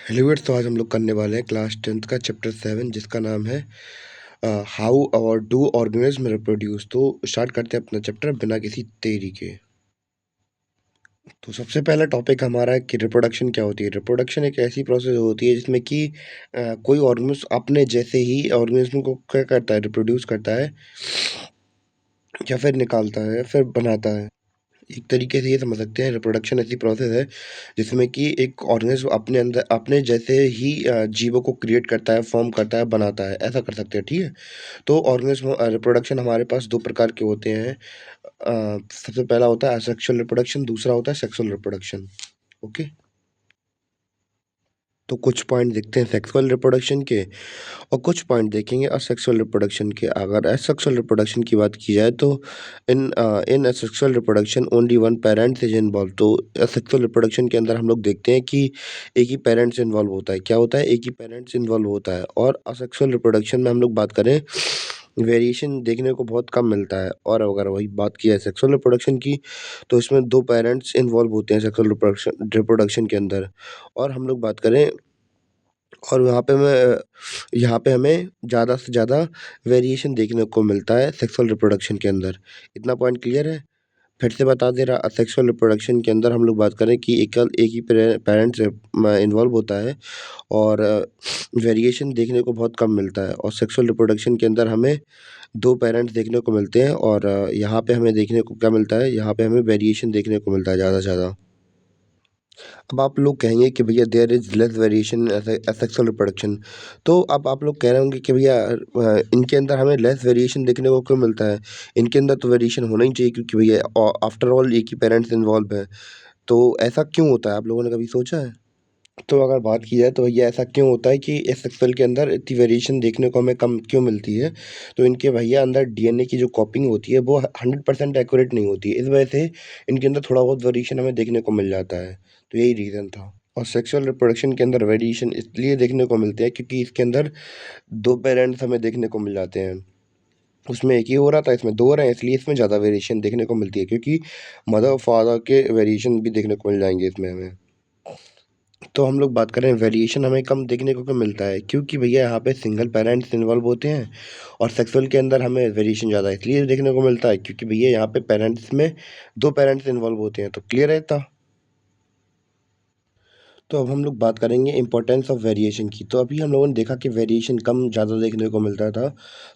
हेलोविट्स तो आज हम लोग करने वाले हैं क्लास 10th का चैप्टर 7 जिसका नाम है हाउ और डू ऑर्गेनिज्म रिप्रोड्यूस। तो स्टार्ट करते हैं अपना चैप्टर बिना किसी देरी के। तो सबसे पहला टॉपिक हमारा है कि रिप्रोडक्शन क्या होती है। रिप्रोडक्शन एक ऐसी प्रोसेस होती है जिसमें कि कोई ऑर्गेनिज्म अपने जैसे ही ऑर्गेनिज्म को क्या करता है, रिप्रोड्यूस करता है या फिर निकालता है या फिर बनाता है। एक तरीके से ये समझ सकते हैं रिप्रोडक्शन ऐसी प्रोसेस है जिसमें कि एक ऑर्गेनिज्म अपने अंदर अपने जैसे ही जीवों को क्रिएट करता है, फॉर्म करता है, बनाता है, ऐसा कर सकते हैं, ठीक है। तो ऑर्गेनिज्म रिप्रोडक्शन हमारे पास दो प्रकार के होते हैं। सबसे पहला होता है असेक्सुअल रिप्रोडक्शन, दूसरा होता है सेक्सुअल रिप्रोडक्शन। ओके, तो कुछ पॉइंट देखते हैं सेक्सुअल रिप्रोडक्शन के और कुछ पॉइंट देखेंगे असेक्सुअल रिप्रोडक्शन के। अगर असेक्सुअल रिप्रोडक्शन की बात की जाए तो in asexual reproduction only one parent is involve. तो असेक्सुअल रिप्रोडक्शन के अंदर हम लोग देखते हैं कि एक ही पेरेंट्स इन्वॉल्व होता है। क्या होता है? एक ही पेरेंट्स इन्वॉल्व होता है। और असेक्सुअल रिप्रोडक्शन में हम लोग बात करें, वेरिएशन देखने को बहुत कम मिलता है। और अगर वही बात की जाए सेक्सुअल रिप्रोडक्शन की, तो इसमें दो पेरेंट्स इन्वॉल्व होते हैं सेक्सुअल रिप्रोडक्शन रिप्रोडक्शन के अंदर। और हम लोग बात करें, और यहाँ पे हमें ज़्यादा से ज़्यादा वेरिएशन देखने को मिलता है सेक्सुअल रिप्रोडक्शन के अंदर। इतना पॉइंट क्लियर है? फिर से बता दे रहा, असेक्सुअल रिप्रोडक्शन के अंदर हम लोग बात करें कि एक ही पेरेंट्स इन्वॉल्व होता है और वेरिएशन देखने को बहुत कम मिलता है। और सेक्सुअल रिप्रोडक्शन के अंदर हमें दो पेरेंट्स देखने को मिलते हैं और यहाँ पे हमें देखने को क्या मिलता है, यहाँ पे हमें वेरिएशन देखने को मिलता है ज़्यादा से ज़्यादा। अब आप लोग कहेंगे कि भैया there is less variation asexual reproduction. तो अब आप लोग कह रहे होंगे कि भैया इनके अंदर हमें लेस वेरिएशन देखने को क्यों मिलता है? इनके अंदर तो वेरिएशन होना ही चाहिए क्योंकि भैया आफ्टर ऑल एक ही पेरेंट्स इन्वॉल्व है। तो ऐसा क्यों होता है? आप लोगों ने कभी सोचा है? तो अगर बात की जाए तो भैया ऐसा क्यों होता है कि एसेक्सुअल के अंदर इतनी वेरिएशन देखने को हमें कम क्यों मिलती है? तो इनके भैया अंदर डीएनए की जो कॉपिंग होती है वो 100% एक्यूरेट नहीं होती है। इस वजह से इनके अंदर थोड़ा बहुत वेरिएशन हमें देखने को मिल जाता है। तो यही रीज़न था। और सेक्सुअल रिप्रोडक्शन के अंदर वेरिएशन इसलिए देखने को मिलते हैं क्योंकि इसके अंदर 2 पेरेंट्स हमें देखने को मिल जाते हैं। उसमें एक ही हो रहा था, इसमें 2 हो रहे हैं, इसलिए इसमें ज़्यादा वेरिएशन देखने को मिलती है क्योंकि मदर और फादर के वेरिएशन भी देखने को मिल जाएँगे इसमें हमें। तो हम लोग बात करें वेरिएशन हमें कम देखने को क्यों मिलता है? क्योंकि भैया यहाँ पे सिंगल पेरेंट्स इन्वॉल्व होते हैं और सेक्सुअल के अंदर हमें वेरिएशन ज़्यादा इसलिए देखने को मिलता है क्योंकि भैया यहाँ पे पेरेंट्स में 2 पेरेंट्स इन्वॉल्व होते हैं। तो क्लियर है इतना? तो अब हम लोग बात करेंगे इम्पोर्टेंस ऑफ वेरिएशन की। तो अभी हम लोगों ने देखा कि वेरिएशन कम ज़्यादा देखने को मिलता था।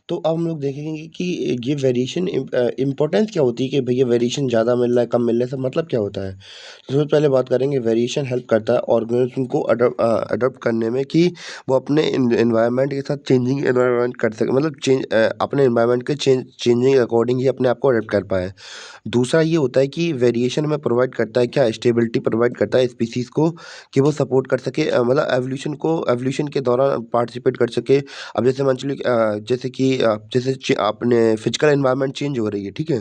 तो अब हम लोग देखेंगे कि ये वेरिएशन इम्पोर्टेंस क्या होती है कि भैया वेरिएशन ज़्यादा मिल रहा है, कम मिल रहा है, सब मतलब क्या होता है? तो सबसे पहले बात करेंगे वेरिएशन हेल्प करता है ऑर्गेनिज्म को अडॉप्ट करने में कि वो अपने एनवायरनमेंट के साथ चेंजिंग एनवायरनमेंट कर सके, मतलब अपने एनवायरनमेंट के चेंजिंग अकॉर्डिंग ही अपने आप को अडॉप्ट कर पाए। दूसरा ये होता है कि वेरिएशन में प्रोवाइड करता है क्या, स्टेबिलिटी प्रोवाइड करता है स्पीशीज़ को कि वो सपोर्ट कर सके, मतलब एवोल्यूशन के दौरान पार्टिसिपेट कर सके। अब जैसे मान चलिए जैसे कि अपने फिजिकल एनवायरनमेंट चेंज हो रही है, ठीक है?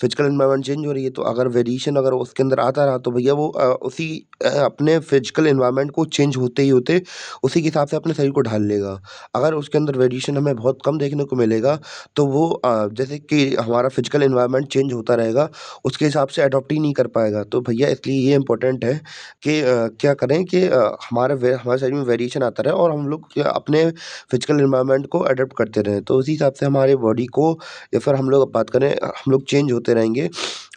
फिजिकल एनवायरनमेंट चेंज हो रही है तो अगर वेरिएशन अगर उसके अंदर आता रहा तो भैया वो अपने फिजिकल एनवायरनमेंट को चेंज होते ही होते उसी के हिसाब से अपने शरीर को ढाल लेगा। अगर उसके अंदर वेरिएशन हमें बहुत कम देखने को मिलेगा तो वो जैसे कि हमारा फिजिकल एनवायरनमेंट चेंज होता रहेगा, उसके हिसाब से अडॉप्ट ही नहीं कर पाएगा। तो भैया इसलिए ये इम्पोर्टेंट है कि क्या करें कि हमारे शरीर में वेरिएशन आता रहे और हम लोग क्या अपने फिजिकल एनवायरनमेंट को अडॉप्ट करते रहें। तो उसी हिसाब से हमारी बॉडी को, या फिर हम लोग बात करें, हम लोग चेंज होते रहेंगे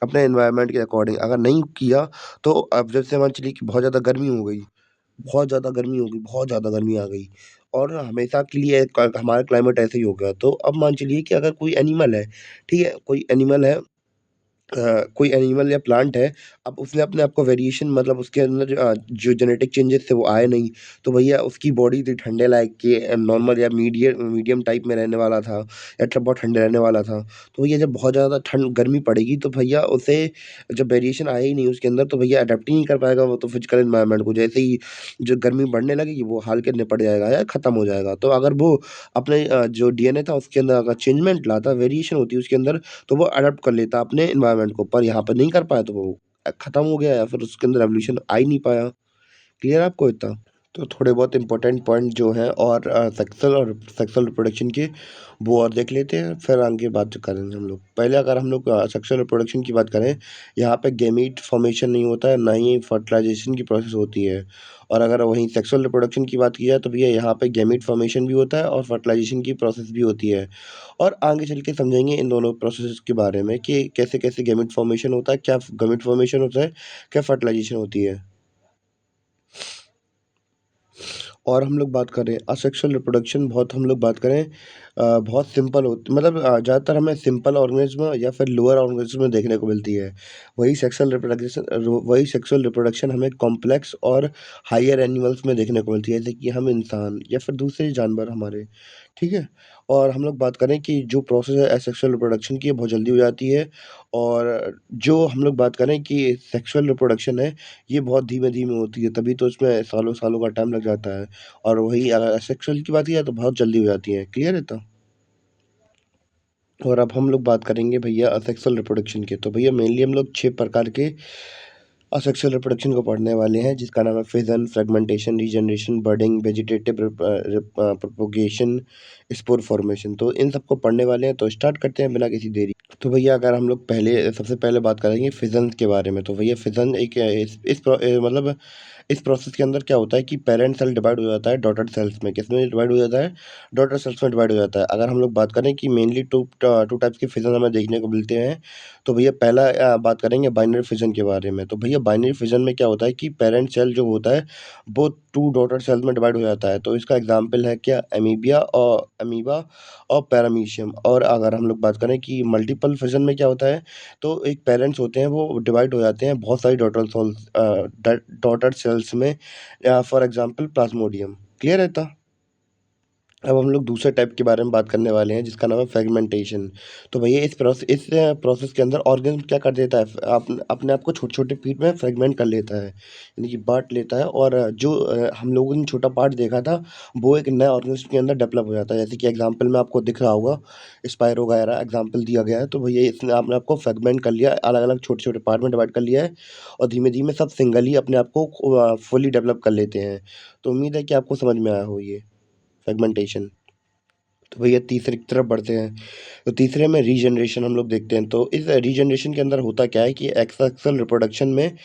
अपने एनवायरनमेंट के अकॉर्डिंग। अगर नहीं किया तो अब जैसे मान चलिए कि बहुत ज़्यादा गर्मी हो गई, बहुत ज़्यादा गर्मी हो गई, बहुत ज़्यादा गर्मी आ गई और हमेशा के लिए हमारा क्लाइमेट ऐसे ही हो गया। तो अब मान चलिए कि अगर कोई एनिमल है, ठीक है? कोई एनिमल है, कोई एनिमल या प्लांट है, अब उसने अपने आप को वेरिएशन, मतलब उसके अंदर जो जेनेटिक चेंजेस थे वो आए नहीं, तो भैया उसकी बॉडी थी ठंडे लायक के नॉर्मल या मीडियम टाइप में रहने वाला था या बहुत ठंडे रहने वाला था। तो भैया जब बहुत ज़्यादा ठंड गर्मी पड़ेगी तो भैया उसे, जब वेरिएशन आया ही नहीं उसके अंदर, तो भैया अडैप्ट ही नहीं कर पाएगा वो तो फिजिकल एनवायरनमेंट को। जैसे ही जो गर्मी बढ़ने लगेगी वो हाल के निपट जाएगा या खत्म हो जाएगा। तो अगर वो अपने जो डीएनए था उसके अंदर अगर चेंजमेंट लाता, वेरिएशन होती उसके अंदर, तो वो अडॉप्ट कर लेता अपने एनवायरनमेंट को, पर यहाँ पे नहीं कर पाया तो वो खत्म हो गया या फिर उसके अंदर एवोल्यूशन आ ही नहीं पाया। क्लियर है आपको इतना? तो थोड़े बहुत इम्पोर्टेंट पॉइंट जो हैं और सेक्सुअल रिप्रोडक्शन के वो और देख लेते हैं, फिर आगे बात जो करेंगे हम लोग। पहले अगर हम लोग सेक्सुअल रिप्रोडक्शन की बात करें, यहाँ पे गैमीट फॉर्मेशन नहीं होता है, ना ही फर्टिलाइजेशन की प्रोसेस होती है। और अगर वहीं सेक्सुअल रिप्रोडक्शन की बात की जाए तो भैया यहाँ पे गैमीट फॉर्मेशन भी होता है और फर्टिलाइजेशन की प्रोसेस भी होती है। और आगे चल के समझेंगे इन दोनों प्रोसेस के बारे में कि कैसे-कैसे गैमीट फॉर्मेशन होता है, क्या गैमीट फॉर्मेशन होता है, क्या फर्टिलाइजेशन होती है। और हम लोग बात करें असेक्सुअल रिप्रोडक्शन, बहुत हम लोग बात करें बहुत सिंपल होती, मतलब ज़्यादातर हमें सिंपल ऑर्गेनिज्म या फिर लोअर ऑर्गेनिज्म में देखने को मिलती है। वही सेक्सुअल रिप्रोडक्शन हमें कॉम्प्लेक्स और हायर एनिमल्स में देखने को मिलती है, जैसे कि हम इंसान या फिर दूसरे जानवर हमारे, ठीक है। और हम लोग बात करें कि जो प्रोसेस है एसेक्सुअल रिप्रोडक्शन की, ये बहुत जल्दी हो जाती है। और जो हम लोग बात करें कि सेक्सुअल रिप्रोडक्शन है, ये बहुत धीमे-धीमे होती है, तभी तो इसमें सालों-सालों का टाइम लग जाता है। और वही अगर एसेक्सुअल की बात की जाए तो बहुत जल्दी हो जाती है। क्लियर है तो? और अब हम लोग बात करेंगे भैया असेक्सुअल रिप्रोडक्शन की। तो भैया मेनली हम लोग 6 प्रकार के असेक्सुअल रिप्रोडक्शन को पढ़ने वाले हैं, जिसका नाम है fission, fragmentation, regeneration, budding, vegetative propagation, spore formation. तो इन सबको पढ़ने वाले हैं, तो स्टार्ट करते हैं बिना किसी देरी। तो भैया अगर हम लोग सबसे पहले बात करेंगे फिजन के बारे में। तो भैया फिजन एक मतलब इस प्रोसेस के अंदर क्या होता है कि पेरेंट सेल डिवाइड हो जाता है डॉटर सेल्स में। किसमें डिवाइड हो जाता है? डॉटर सेल्स में डिवाइड हो जाता है। अगर हम लोग बात करें कि मेनली टू टाइप्स के फिजन हमें देखने को मिलते हैं। तो भैया पहला बात करेंगे बाइनरी फिजन के बारे में। तो भैया बाइनरी फिजन में क्या होता है कि पेरेंट सेल जो होता है वो 2 डॉटर सेल्स में डिवाइड हो जाता है। तो इसका एग्जांपल है क्या? अमीबा और पैरामीशियम। और अगर हम लोग बात करें कि मल्टीपल फिजन में क्या होता है, तो एक पेरेंट्स होते हैं वो डिवाइड हो जाते हैं बहुत सारी डॉटर सेल्स में, फॉर एग्जांपल प्लाज्मोडियम। क्लियर है इतना? अब हम लोग दूसरे टाइप के बारे में बात करने वाले हैं, जिसका नाम है फ्रेगमेंटेशन। तो भैया इस प्रोसेस के अंदर ऑर्गेनिज़्म क्या कर देता है, अपने आप को छोटे-छोटे पीस में फ्रेगमेंट कर लेता है, यानी कि बाँट लेता है। और जो हम लोगों ने छोटा पार्ट देखा था, वो एक नए ऑर्गेनिज़्म के अंदर डेवलप हो जाता है। जैसे कि एग्ज़ाम्पल में आपको दिख रहा होगा, स्पाइरो वगैरह एग्ज़ाम्पल दिया गया है। तो भैया इसने अपने आप को फ्रेगमेंट कर लिया, अलग-अलग छोटे-छोटे पार्ट में डिवाइड कर लिया है, और धीमे-धीमे सब सिंगली अपने आप को फुली डेवलप कर लेते हैं। तो उम्मीद है कि आपको समझ में आया हो ये फ्रेगमेंटेशन। तो भैया तीसरे की तरफ बढ़ते हैं। तो तीसरे में रीजनरेशन हम लोग देखते हैं। तो इस रीजनरेशन के अंदर होता क्या है कि एक्सेक्सुअल रिप्रोडक्शन में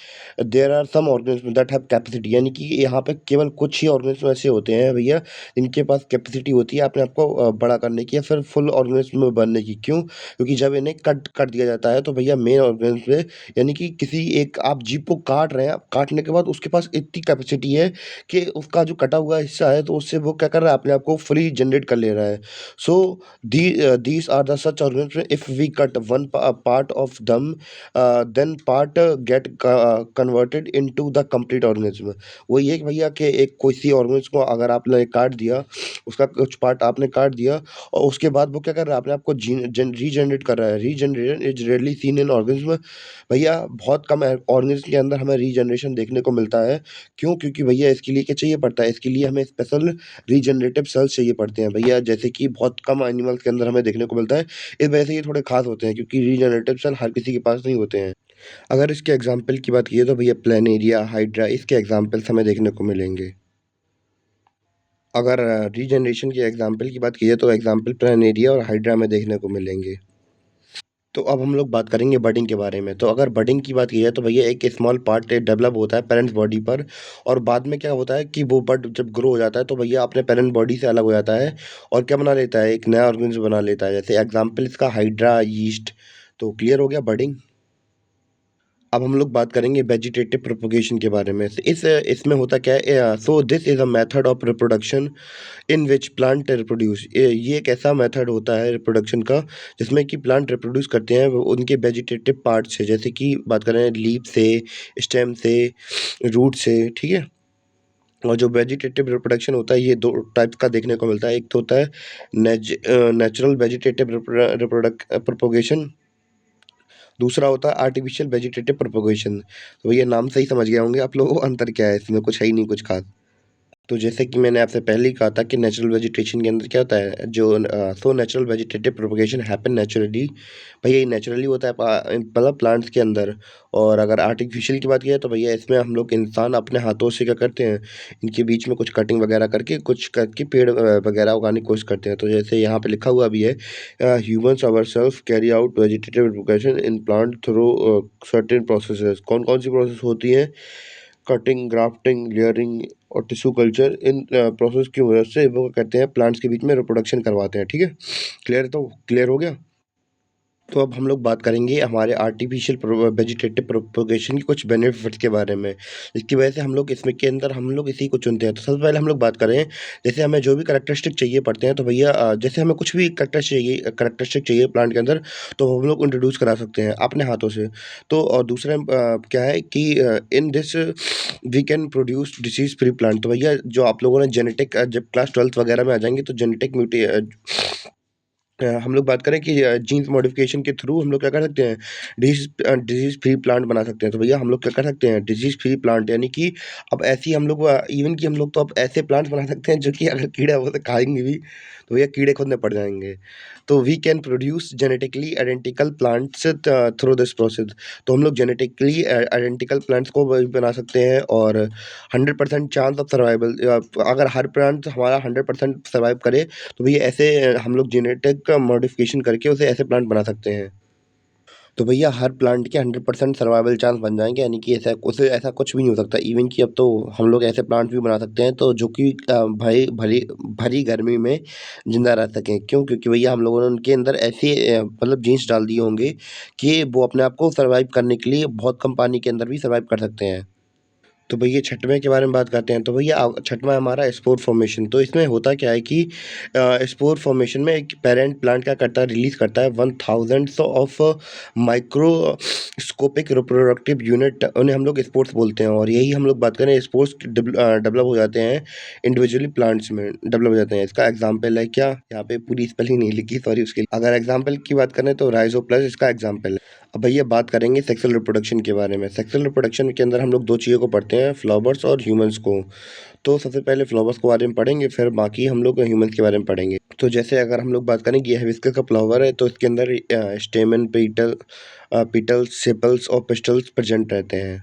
there are some organism that have capacity, यानी कि यहाँ पे केवल कुछ ही ऑर्गेनिज्म ऐसे होते हैं भैया, इनके पास कैपेसिटी होती है अपने आप को बड़ा करने की या फिर फुल ऑर्गेनिज्म में बनने की। क्यों? क्योंकि जब इन्हें कट कर दिया जाता है तो भैया मेन ऑर्गेनिज्म में, यानी कि किसी एक आप जीव को काट रहे हैं, काटने के बाद उसके पास इतनी कैपेसिटी है कि उसका जो कटा हुआ हिस्सा है, तो उससे वो क्या कर रहा है, अपने आप को फ्री जनरेट कर ले रहा है। So these are the such organisms. If we cut part of them, then part converted into the complete organism. वही है कि भैया कि एक किसी ऑर्गेनिज्म को अगर आपने काट दिया, उसका कुछ पार्ट आपने काट दिया, और उसके बाद वो क्या कर रहा है, अपने आप को रीजनरेट कर रहा है। Regeneration is rarely seen in organism. भैया बहुत कम ऑर्गेनिज्म के अंदर हमें रीजनरेशन देखने को मिलता है। क्यों? क्योंकि भैया इसके लिए क्या चाहिए पड़ता है, इसके लिए हमें स्पेशल रीजनरेटिव सेल्स चाहिए पड़ते हैं भैया, जैसे कि बहुत कम एनिमल्स के अंदर हमें देखने को मिलता है। इस वजह से ये थोड़े खास होते हैं, क्योंकि रीजनरेटिव सेल हर किसी के पास नहीं होते हैं। अगर इसके एग्जाम्पल की बात की तो भैया प्लानेरिया, हाइड्रा, इसके एग्जाम्पल्स हमें देखने को मिलेंगे। अगर रीजनरेशन के एग्जाम्पल की बात की जाए तो एग्जाम्पल प्लानेरिया और हाइड्रा में देखने को मिलेंगे। तो अब हम लोग बात करेंगे बडिंग के बारे में। तो अगर बडिंग की बात की जाए तो भैया एक स्मॉल पार्ट डेवलप होता है पेरेंट्स बॉडी पर, और बाद में क्या होता है कि वो बड जब ग्रो हो जाता है तो भैया अपने पेरेंट बॉडी से अलग हो जाता है, और क्या बना लेता है, एक नया ऑर्गेनिज्म बना लेता है। जैसे एग्जाम्पल इसका हाइड्रा, यीस्ट। तो क्लियर हो गया बडिंग। अब हम लोग बात करेंगे वेजिटेटिव प्रोपगेशन के बारे में। इसमें होता क्या है, so this is a method of reproduction in which plant reproduce. ये एक ऐसा मेथड होता है रिप्रोडक्शन का, जिसमें कि प्लांट रिप्रोड्यूस करते हैं उनके वेजिटेटिव पार्ट से, जैसे कि बात करें लीफ से, स्टेम से, रूट से, ठीक है। और जो वेजिटेटिव रिप्रोडक्शन होता है, ये दो टाइप का देखने को मिलता है। एक तो होता है नेचुरल वेजिटेटिव रिप्रोडक्ट प्रोपोगेशन, दूसरा होता है आर्टिफिशियल वेजिटेटिव प्रोपोगेशन। तो ये नाम से ही समझ गए होंगे आप लोग, अंतर क्या है इसमें, कुछ है ही नहीं कुछ खास। तो जैसे कि मैंने आपसे पहले ही कहा था कि नेचुरल वेजिटेशन के अंदर क्या होता है, so natural vegetative propagation happen naturally. भैया ये नेचुरली होता है मतलब प्लांट्स के अंदर। और अगर आर्टिफिशियल की बात की जाए तो भैया इसमें हम लोग इंसान अपने हाथों से क्या करते हैं, इनके बीच में कुछ कटिंग वगैरह करके कुछ करके पेड़ वगैरह उगाने की कोशिश करते हैं। तो जैसे यहाँ पे लिखा हुआ भी है, humans ourself carry out vegetative propagation in plant through certain processes. कौन कौन सी प्रोसेस होती हैं? कटिंग, ग्राफ्टिंग, लेयरिंग और टिश्यू कल्चर। इन प्रोसेस की मदद से वो करते हैं, प्लांट्स के बीच में रिप्रोडक्शन करवाते हैं। ठीक है, क्लियर? तो क्लियर हो गया। तो अब हम लोग बात करेंगे हमारे आर्टिफिशियल वेजिटेटिव प्रोपगेशन की कुछ बेनिफिट्स के बारे में, जिसकी वजह से हम लोग इसमें के अंदर हम लोग इसी को चुनते हैं। तो सबसे पहले हम लोग बात करें, जैसे हमें जो भी करैक्टरिस्टिक चाहिए पड़ते हैं, तो भैया जैसे हमें कुछ भी करैक्टरिस्टिक चाहिए प्लांट के अंदर, तो हम लोग इंट्रोड्यूस करा सकते हैं अपने हाथों से। तो और दूसरा क्या है कि in this we can produce disease free plant. तो भैया जो आप लोगों ने जेनेटिक जब क्लास 12th वगैरह में आ जाएंगे तो जेनेटिक हम लोग बात करें कि जीन्स मॉडिफिकेशन के थ्रू हम लोग क्या कर सकते हैं, डिजीज फ्री प्लांट बना सकते हैं। तो भैया हम लोग क्या कर सकते हैं, डिजीज फ्री प्लांट, यानी कि अब ऐसी हम लोग इवन कि हम लोग तो अब ऐसे प्लांट्स बना सकते हैं जो कि अगर कीड़ा वो तो खाएंगे भी, तो भैया कीड़े खुद में पड़ जाएंगे। तो we can produce genetically identical plants through this process. तो हम लोग जेनेटिकली आइडेंटिकल प्लांट्स को भी बना सकते हैं, और 100% चांस ऑफ सर्वाइवल, अगर हर प्लांट हमारा 100% सर्वाइव करे, तो भैया ऐसे हम लोग जेनेटिक मॉडिफिकेशन करके उसे ऐसे प्लांट बना सकते हैं। तो भैया हर प्लांट के 100% सर्वाइवल चांस बन जाएँगे, यानी कि ऐसा उसे ऐसा कुछ भी नहीं हो सकता। इवन कि अब तो हम लोग ऐसे प्लांट भी बना सकते हैं तो जो कि भई भरी भरी गर्मी में ज़िंदा रह सकें। क्यों? क्योंकि भैया हम लोगों ने उनके अंदर ऐसे मतलब जीन्स डाल दिए होंगे कि वो अपने आप को सर्वाइव करने के लिए बहुत कम पानी के अंदर भी सर्वाइव कर सकते हैं। तो भैया छठवें के बारे में बात करते हैं। तो भैया छठवां हमारा स्पोर फॉर्मेशन। तो इसमें होता क्या है कि स्पोर फॉर्मेशन में एक पेरेंट प्लांट क्या करता है, रिलीज करता है 1000 ऑफ माइक्रोस्कोपिक रिप्रोडक्टिव यूनिट, उन्हें हम लोग स्पोर्स बोलते हैं। और यही हम लोग बात करें, स्पोर्स डेवलप हो जाते हैं इंडिविजुअली प्लांट्स में डेवलप हो जाते हैं। इसका एग्जाम्पल है क्या, यहाँ पे पूरी स्पेलिंग नहीं लिखी, सॉरी उसके लिए। अगर एग्जाम्पल की बात करें तो राइजोप्लस इसका एग्जाम्पल है। अब भैया बात करेंगे सेक्सुअल रिप्रोडक्शन के बारे में। सेक्सुअल रिप्रोडक्शन के अंदर हम लोग दो चीज़ों को पढ़ते हैं, फ्लावर्स और ह्यूमंस को। तो सबसे पहले फ्लावर्स के बारे में पढ़ेंगे, फिर बाकी हम लोग ह्यूमंस के बारे में पढ़ेंगे। तो जैसे अगर हम लोग बात करें कि हिबिस्कस का फ्लावर है, तो इसके अंदर स्टेमन, पीटल्स, सेपल्स और पिस्टल्स प्रेजेंट रहते हैं।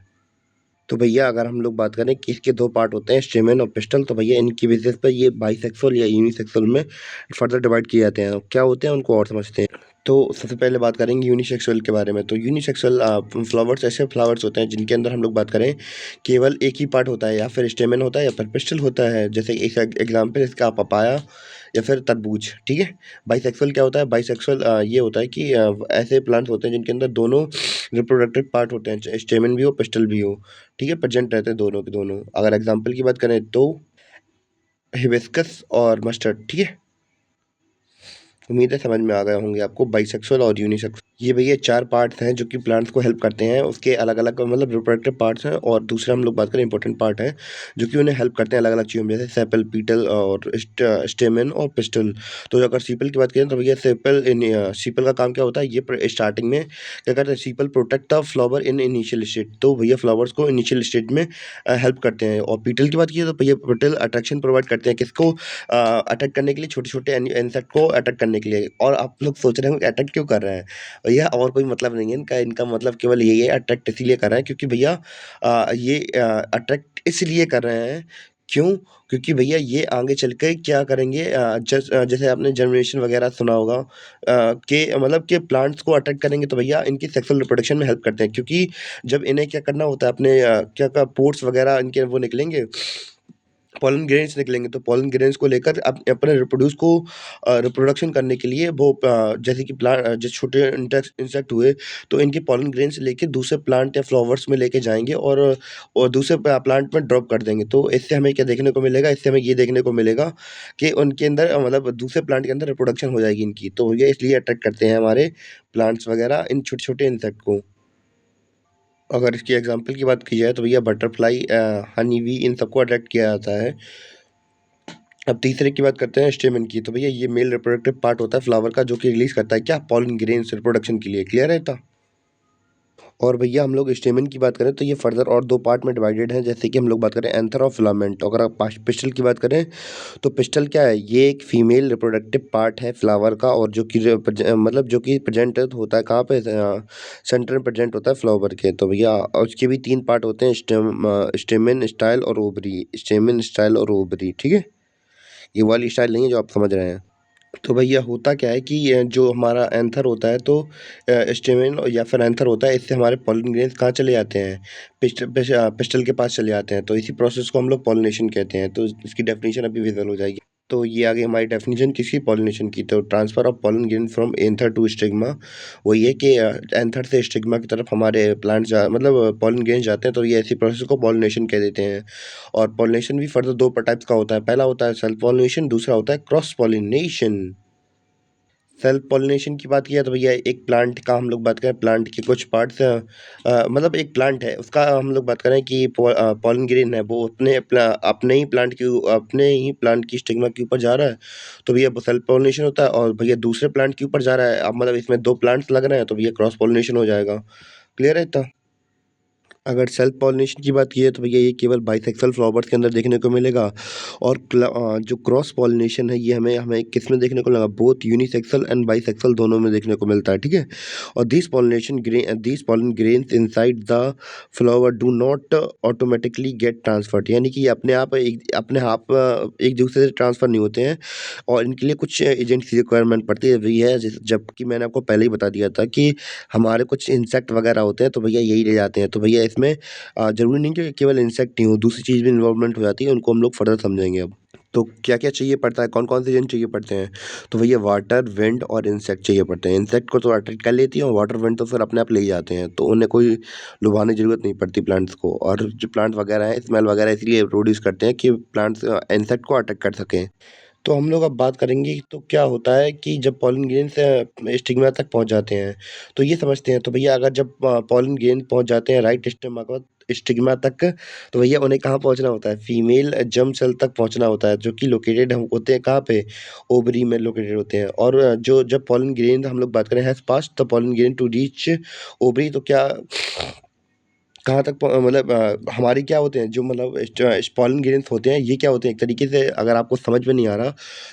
तो भैया अगर हम लोग बात करें कि इसके दो पार्ट होते हैं, स्टेमन और पिस्टल, तो भैया इनकी बेसिस पर ये बाइसेक्सुअल या यूनिसेक्सुअल में फर्दर डिवाइड किए जाते हैं। क्या होते हैं उनको और समझते हैं। तो सबसे पहले बात करेंगे यूनिसेक्सुअल के बारे में। तो यूनिसेक्सुअल फ्लावर्स ऐसे फ्लावर्स होते हैं जिनके अंदर हम लोग बात करें केवल एक ही पार्ट होता है, या फिर स्टेमन होता है या फिर पिस्टल होता है। जैसे एक एग्जाम्पल इसका पपाया या फिर तरबूज। ठीक है। बाइसेक्सुअल क्या होता है? बाइसेक्सुअल ये होता है कि ऐसे प्लांट्स होते हैं जिनके अंदर दोनों रिप्रोडक्टिव पार्ट होते हैं, स्टेमन भी हो पिस्टल भी हो। ठीक है, प्रेजेंट रहते हैं दोनों के दोनों। अगर एग्जाम्पल की बात करें तो हिबिस्कस और मस्टर्ड। ठीक है, उम्मीद है समझ में आ गए होंगे आपको बाइसेक्सुअल और यूनिसेक्सुअल। ये भैया चार पार्ट्स हैं जो कि प्लांट्स को हेल्प करते हैं, उसके अलग अलग मतलब रिप्रोडक्टिव पार्ट्स हैं। और दूसरा हम लोग बात करें इंपॉर्टेंट पार्ट है जो कि उन्हें हेल्प करते हैं अलग अलग चीज़ों में, जैसे सेपल, पीटल और स्टेमन और पिस्टल। तो अगर सीपल की बात करें तो भैया सीपल का काम क्या होता है, ये स्टार्टिंग में क्या करते हैं, sepal protect the flower in initial stage. तो भैया फ्लावर्स को इनिशियल स्टेज में हेल्प करते हैं। और पीटल की बात की तो भैया पीटल अट्रैक्शन प्रोवाइड करते हैं, किसको अटैक करने के लिए, छोटे छोटे इंसेक्ट को अटैक करने के लिए। और आप लोग सोच रहे हो कि अटैक क्यों कर रहे हैं भैया, और कोई मतलब नहीं है इनका। इनका मतलब केवल यही है, अट्रैक्ट इसीलिए कर रहे हैं क्योंकि भैया ये अट्रैक्ट इसलिए कर रहे हैं। क्यों? क्योंकि भैया ये आगे चल के क्या करेंगे, जैसे आपने जर्मिनेशन वगैरह सुना होगा, कि मतलब कि प्लांट्स को अटैक करेंगे तो भैया इनकी सेक्सुअल रिप्रोडक्शन में हेल्प करते हैं। क्योंकि जब इन्हें क्या करना होता है, अपने क्या पोर्ट्स वगैरह इनके वो निकलेंगे, पॉलन ग्रेन्स निकलेंगे, तो पॉलन ग्रेन्स को लेकर अपने रिप्रोडक्शन करने के लिए वो जैसे कि जो छोटे इंसेक्ट हुए, तो इनके पॉलन ग्रेन्स लेके दूसरे प्लांट या फ्लावर्स में लेके जाएंगे और दूसरे प्लांट में ड्रॉप कर देंगे। तो इससे हमें क्या देखने को मिलेगा, इससे हमें ये देखने को मिलेगा कि उनके अंदर मतलब दूसरे प्लांट के अंदर रिप्रोडक्शन हो जाएगी इनकी। तो ये इसलिए अट्रैक्ट करते हैं हमारे प्लांट्स वगैरह इन छोटे छोटे इंसेक्ट को। अगर इसकी एग्जांपल की बात की जाए तो भैया बटरफ्लाई, हनी बी, इन सबको अट्रैक्ट किया जाता है। अब तीसरे की बात करते हैं स्टेमन की। तो भैया ये मेल रिप्रोडक्टिव पार्ट होता है फ्लावर का, जो कि रिलीज करता है क्या, पॉलन ग्रेन्स रिप्रोडक्शन के लिए। क्लियर है था? और भैया हम लोग स्टेमिन की बात करें तो ये फर्दर और 2 पार्ट में डिवाइडेड है, जैसे कि हम लोग बात करें एंथर और फिलामेंट। अगर आप पिस्टल की बात करें तो पिस्टल क्या है, ये एक फीमेल रिप्रोडक्टिव पार्ट है फ्लावर का, और जो कि मतलब जो कि प्रेजेंट होता है कहाँ पे, सेंटर में प्रेजेंट होता है फ्लावर के। तो भैया उसके भी 3 पार्ट होते हैं, स्टेमिन, स्टाइल और ओवरी। स्टेमिन, स्टाइल और ओवरी, ठीक है, ये वाली स्टाइल नहीं है जो आप समझ रहे हैं। तो भैया होता क्या है कि जो हमारा एंथर होता है, तो स्टेमिन या फिर एंथर होता है, इससे हमारे पॉलिन ग्रेन्स कहाँ चले जाते हैं, पिस्टल के पास चले जाते हैं। तो इसी प्रोसेस को हम लोग पॉलिनेशन कहते हैं। तो इसकी डेफिनेशन अभी विजुअल हो जाएगी। तो ये आ गई हमारी डेफिनेशन किसकी, पॉलिनेशन की। तो transfer of pollen grain from anther to stigma, वो ये कि एंथर से स्टिग्मा की तरफ हमारे प्लांट मतलब पॉलन ग्रेन जाते हैं। तो ये ऐसी प्रोसेस को पॉलिनेशन कह देते हैं। और पॉलिनेशन भी फर्दर 2 टाइप्स का होता है। पहला होता है सेल्फ पॉलिनेशन, दूसरा होता है क्रॉस पॉलिनेशन। सेल्फ पॉलिनेशन की बात किया तो भैया एक प्लांट का हम लोग बात करें, प्लांट के कुछ पार्ट्स मतलब एक प्लांट है उसका हम लोग बात करें कि पॉलन ग्रेन है, वो अपने ही प्लांट की स्टिग्मा के ऊपर जा रहा है, तो भैया वो सेल्फ पॉलिनेशन होता है। और भैया दूसरे प्लांट के ऊपर जा रहा है, अब मतलब इसमें 2 प्लांट्स लग रहे हैं, तो भैया क्रॉस पॉलिनेशन हो जाएगा। क्लियर है इतना? अगर सेल्फ पॉलिनेशन की बात की है तो भैया ये केवल बाइसेक्सुअल फ्लावर्स के अंदर देखने को मिलेगा। और जो क्रॉस पॉलिनेशन है ये हमें हमें किस में देखने को लगा, बोथ यूनिसेक्सुअल एंड बाइसेक्सुअल दोनों में देखने को मिलता है, ठीक है। और this pollen grains inside the flower do not automatically get transferred, यानी कि ये अपने आप एक दूसरे से ट्रांसफर नहीं होते हैं, और इनके लिए कुछ एजेंट्स की रिक्वायरमेंट पड़ती है। वही है जबकि मैंने आपको पहले ही बता दिया था कि हमारे कुछ इंसेक्ट वगैरह होते हैं, तो भैया यही ले जाते हैं। तो भैया इसमें ज़रूरी नहीं कि केवल इंसेक्ट ही हो, दूसरी चीज़ भी इन्वॉल्वमेंट हो जाती है, उनको हम लोग फर्दर समझेंगे अब। तो क्या-क्या चाहिए पड़ता है, कौन-कौन से एजेंट चाहिए पड़ते हैं? तो भैया वाटर, विंड और इंसेक्ट चाहिए पड़ते हैं। इंसेक्ट को तो अट्रैक्ट कर लेती है, और वाटर, विंड तो फिर अपने आप ले ही जाते हैं, तो उन्हें कोई लुभाने की ज़रूरत नहीं पड़ती प्लांट्स को। और जो प्लांट वगैरह हैं, स्मेल वगैरह इसलिए प्रोड्यूस करते हैं कि प्लांट्स इंसेक्ट को अट्रैक्ट कर सकें। तो हम लोग अब बात करेंगे तो क्या होता है कि जब पॉलिन ग्रेन्स स्टिग्मा तक पहुँच जाते हैं, तो ये समझते हैं। तो भैया अगर जब पॉलिन ग्रेन पहुँच जाते हैं राइट स्टिग्मा तक, तो भैया उन्हें कहाँ पहुँचना होता है? फीमेल जर्म सेल तक पहुँचना होता है, जो कि लोकेटेड होते हैं कहाँ पे? ओवरी में लोकेटेड होते हैं। और जो जब पॉलिन ग्रेन हम लोग बात करें has passed the pollen grain to reach ovary, तो क्या कहाँ तक मतलब हमारे क्या होते हैं जो मतलब पॉलन ग्रेन्स होते हैं, ये क्या होते हैं एक तरीके से, अगर आपको समझ में नहीं आ रहा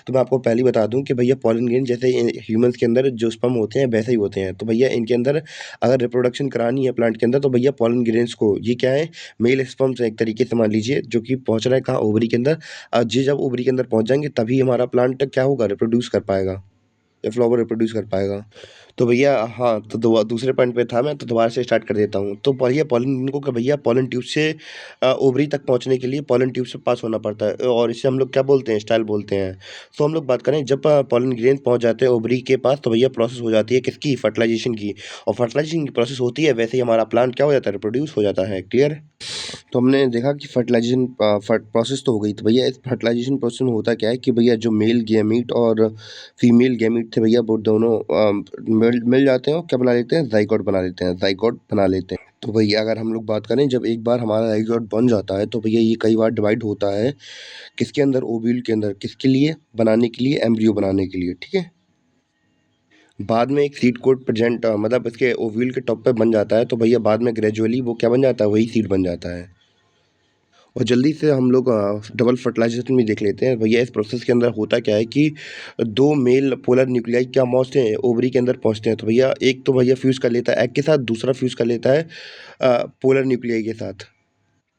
तो मैं आपको पहले ही बता दूं कि भैया पॉलन ग्रेन जैसे ह्यूमंस के अंदर जो स्पर्म होते हैं वैसे ही होते हैं। तो भैया इनके अंदर अगर रिप्रोडक्शन करानी है प्लांट के अंदर, तो भैया पॉलन ग्रेन्स को ये क्या है, मेल स्पर्म्स एक तरीके से मान लीजिए, जो कि पहुंच रहा है कहाँ, ओवरी के अंदर। ये जब ओवरी के अंदर पहुंच जाएंगे तभी हमारा प्लांट क्या होगा, रिप्रोड्यूस कर पाएगा, या फ्लावर रिप्रोड्यूस कर पाएगा। तो भैया हाँ, तो दूसरे पॉइंट पे था मैं, तो दोबारा से स्टार्ट कर देता हूँ। तो भैया पॉलिन इनको क्या भैया पॉलिन ट्यूब से ओवरी तक पहुँचने के लिए पॉलिन ट्यूब से पास होना पड़ता है, और इसे हम लोग क्या बोलते हैं, स्टाइल बोलते हैं। तो हम लोग बात करें जब पॉलिन ग्रेन पहुँच जाते हैं ओवरी के पास, तो भैया प्रोसेस हो जाती है किसकी, फर्टिलाइजेशन की। और फर्टिलाइजेशन की प्रोसेस होती है वैसे ही हमारा प्लांट क्या हो जाता है, रिप्रोड्यूस हो जाता है। क्लियर? तो हमने देखा कि फर्टिलाइजेशन प्रोसेस तो हो गई। तो भैया इस फर्टिलाइजेशन प्रोसेस में होता क्या है कि भैया जो मेल गैमीट और फीमेल गैमीट थे भैया, वो दोनों मिल मिल जाते हैं और क्या बना लेते हैं, ज़ाइगोट बना लेते हैं। तो भैया अगर हम लोग बात करें, जब एक बार हमारा ज़ाइगोट बन जाता है, तो भैया ये कई बार डिवाइड होता है किसके अंदर, ओव्यूल के अंदर, किसके लिए बनाने के लिए, एम्ब्रियो बनाने के लिए, ठीक है। बाद में एक सीड कोट प्रेजेंट मतलब इसके ओव्यूल के टॉप पे बन जाता है, तो भैया बाद में ग्रेजुअली वो क्या बन जाता है, वही सीड बन जाता है। और जल्दी से हम लोग डबल फर्टिलाइजेशन भी देख लेते हैं। भैया इस प्रोसेस के अंदर होता क्या है कि 2 मेल पोलर न्यूक्लियाई क्या पहुँचते हैं, ओवरी के अंदर पहुँचते हैं। तो भैया एक तो भैया फ्यूज़ कर लेता है एग के साथ, दूसरा फ्यूज़ कर लेता है पोलर न्यूक्लियाई के साथ।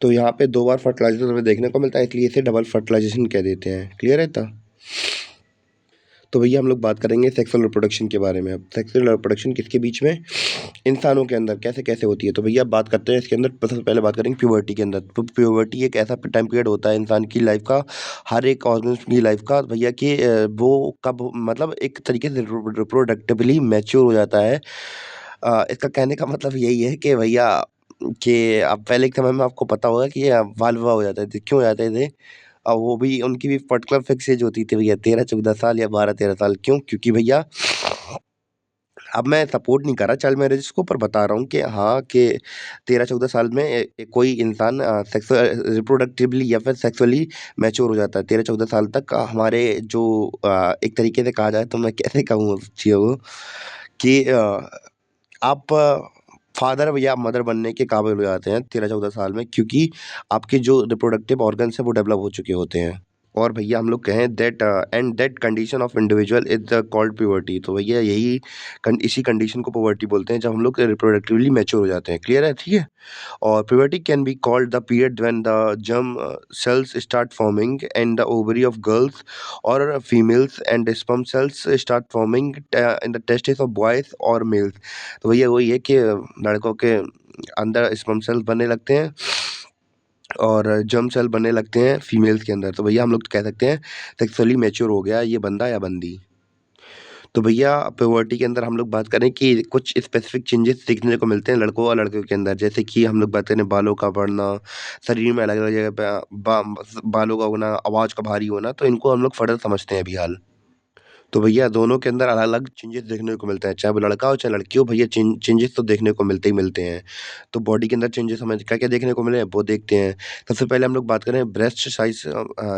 तो यहाँ पे 2 बार फर्टिलाइजेशन हमें देखने को मिलता है, इसलिए इसे डबल फर्टिलाइजेशन कह देते हैं। क्लियर है इतना? तो भैया हम लोग बात करेंगे सेक्सुअल रिप्रोडक्शन के बारे में। अब सेक्सुअल रिप्रोडक्शन किसके बीच में, इंसानों के अंदर कैसे कैसे होती है। तो भैया बात करते हैं इसके अंदर, सबसे पहले बात करेंगे प्यूबर्टी के अंदर। तो प्यूबर्टी एक ऐसा टाइम पीरियड होता है इंसान की लाइफ का, हर एक ऑर्गेनिज्म की लाइफ का भैया कि वो कब मतलब एक तरीके से रिप्रोडक्टिवली मैच्योर हो जाता है। इसका कहने का मतलब यही है कि भैया कि अब पहले के समय में आपको पता होगा कि ये बाल विवाह हो जाते थे, क्यों हो जाते थे। वो भी उनकी भी पर्टिकुलर फिक्स एज होती थी भैया, 13-14 साल या 12-13 साल। क्यों? क्योंकि भैया अब मैं सपोर्ट नहीं कर रहा चाइल्ड मैरिज को, पर बता रहा हूँ कि हाँ, कि 13-14 साल में कोई इंसान रिप्रोडक्टिवली या फिर सेक्सुअली मैच्योर हो जाता है। 13-14 साल तक हमारे जो एक तरीके से कहा जाए, तो मैं कैसे कहूँ उस चीज़ों को कि आप फादर या मदर बनने के काबिल हो जाते हैं 13-14 साल में, क्योंकि आपके जो रिप्रोडक्टिव ऑर्गन्स हैं वो डेवलप हो चुके होते हैं। और भैया हम लोग कहें that and that condition of individual is called puberty. तो भैया यही इसी कंडीशन को प्यूबर्टी बोलते हैं, जब हम लोग रिप्रोडक्टिवली मैच्योर हो जाते हैं। क्लियर है? ठीक है। और puberty can be called the period when the germ cells start forming in the ovary of girls or females, and the sperm cells start forming in the testes of boys or males। तो भैया वही है कि लड़कों के अंदर sperm cells बनने लगते हैं और जर्म सेल बनने लगते हैं फीमेल्स के अंदर। तो भैया हम लोग कह सकते हैं सेक्सुअली मैच्योर हो गया ये बंदा या बंदी। तो भैया प्यूबर्टी के अंदर हम लोग बात करें कि कुछ स्पेसिफिक चेंजेस देखने को मिलते हैं लड़कों और लड़कियों के अंदर, जैसे कि हम लोग बात करें बालों का बढ़ना, शरीर में अलग अलग जगह पे बालों का होना, आवाज़ का भारी होना, तो इनको हम लोग फर्दर समझते हैं अभी हाल। तो भैया दोनों के अंदर अलग-अलग चेंजेस देखने को मिलता है, चाहे वो लड़का हो चाहे लड़की हो, भैया चेंजेस तो देखने को मिलते ही मिलते हैं। तो बॉडी के अंदर चेंजेस हमें क्या-क्या देखने को मिले वो देखते हैं। सबसे पहले हम लोग बात करें ब्रेस्ट साइज़,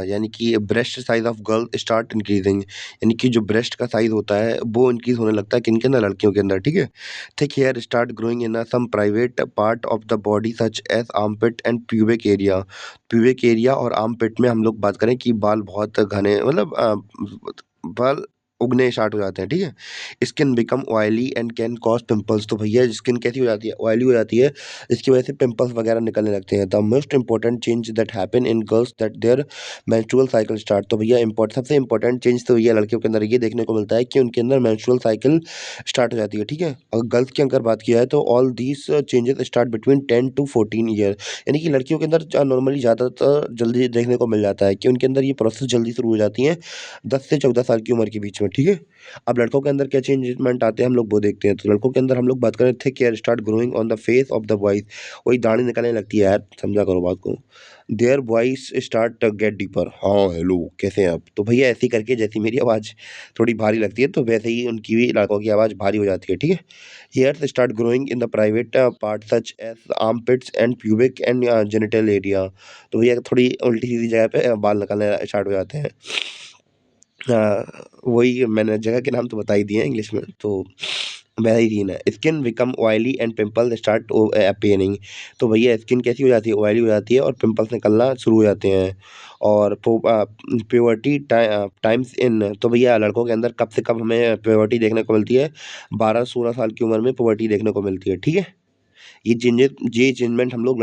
यानी कि breast size of girl start increasing, यानी कि जो ब्रेस्ट का साइज़ होता है वो इंक्रीज़ होने लगता है किनके अंदर? लड़कियों के अंदर, ठीक है। Thick hair start growing in some private part of the body such as armpit and pubic area. Pubic area और आर्मपिट में हम लोग बात करें कि बाल बहुत घने, मतलब बाल उगने स्टार्ट हो जाते हैं, ठीक है। Skin become oily and can cause pimples. तो भैया स्किन कैसी हो जाती है? ऑयली हो जाती है, इसकी वजह से पिंपल्स वगैरह निकलने लगते हैं। The most important change that happen in girls that their menstrual cycle start. तो भैया सबसे इंपॉर्टेंट चेंज तो भैया लड़कियों के अंदर ये देखने को मिलता है कि उनके अंदर मेंस्ट्रुअल साइकिल स्टार्ट हो जाती है, ठीक है। अगर गर्ल्स की अगर बात किया है तो all these changes start between 10 to 14 year, यानी कि लड़कियों के अंदर नॉर्मली ज़्यादातर जल्दी देखने को मिल जाता है कि उनके अंदर ये प्रोसेस जल्दी शुरू हो जाती है 10 से 14 साल की उम्र के बीच में, ठीक है। अब लड़कों के अंदर क्या चेंजमेंट आते हैं हम लोग वो देखते हैं। तो लड़कों के अंदर हम लोग बात करें thick hair start growing on the face of the boys. वही दाढ़ी निकलने लगती है यार, समझा करो बात को। Their voice start get deeper. हाँ हेलो कैसे हैं आप? तो भैया ऐसे ही करके जैसी मेरी आवाज़ थोड़ी भारी लगती है तो वैसे ही उनकी भी लड़कों की आवाज़ भारी हो जाती है, ठीक है। Hairs start growing in the private part such as armpits and pubic and genital area. तो भैया थोड़ी उल्टी सीधी जगह पे बाल निकलने स्टार्ट हो जाते हैं। वही मैंने जगह के नाम तो बता ही दिए हैं इंग्लिश में, तो वैसा ही सीन है। Skin become oily and pimple start appearing. तो भैया स्किन कैसी हो जाती है? ऑयली हो जाती है और पिंपल्स निकलना शुरू हो जाते हैं। और प्यूबर्टी टाइम्स इन। तो भैया लड़कों के अंदर कब से कब हमें प्यूबर्टी देखने को मिलती है? 12-16 साल की उम्र में प्यूबर्टी देखने को मिलती है, ठीक है। ये चेंजमेंट हम लोग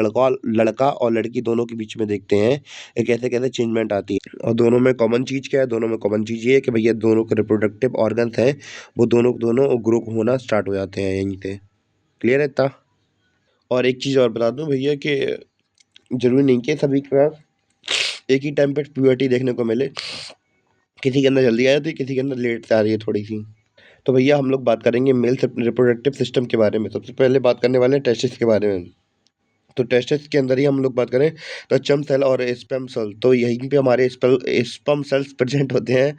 लड़का और लड़की दोनों के बीच में देखते हैं। ये कैसे-कैसे चेंजमेंट आती है। और दोनों में कॉमन चीज़ क्या है? दोनों में कॉमन चीज़ ये है कि भैया दोनों के रिप्रोडक्टिव ऑर्गन्स हैं, वो दोनों के दोनों ग्रो होना स्टार्ट हो जाते हैं यहीं पे। क्लियर है इतना? और एक चीज़ और बता दूँ भैया कि ज़रूरी नहीं कि सभी के पास एक ही टाइम पे प्यूबर्टी देखने को मिले। किसी के अंदर जल्दी आ जाती है, किसी के अंदर लेट से आ रही है थोड़ी-सी। तो भैया हम लोग बात करेंगे मेल रिप्रोडक्टिव सिस्टम के बारे में। सबसे पहले बात करने वाले हैं टेस्टिस के बारे में। तो टेस्टिस के अंदर ही हम लोग बात करें तो स्पर्म सेल और स्पर्म सेल, तो यहीं पे हमारे स्पर्म सेल्स प्रेजेंट होते हैं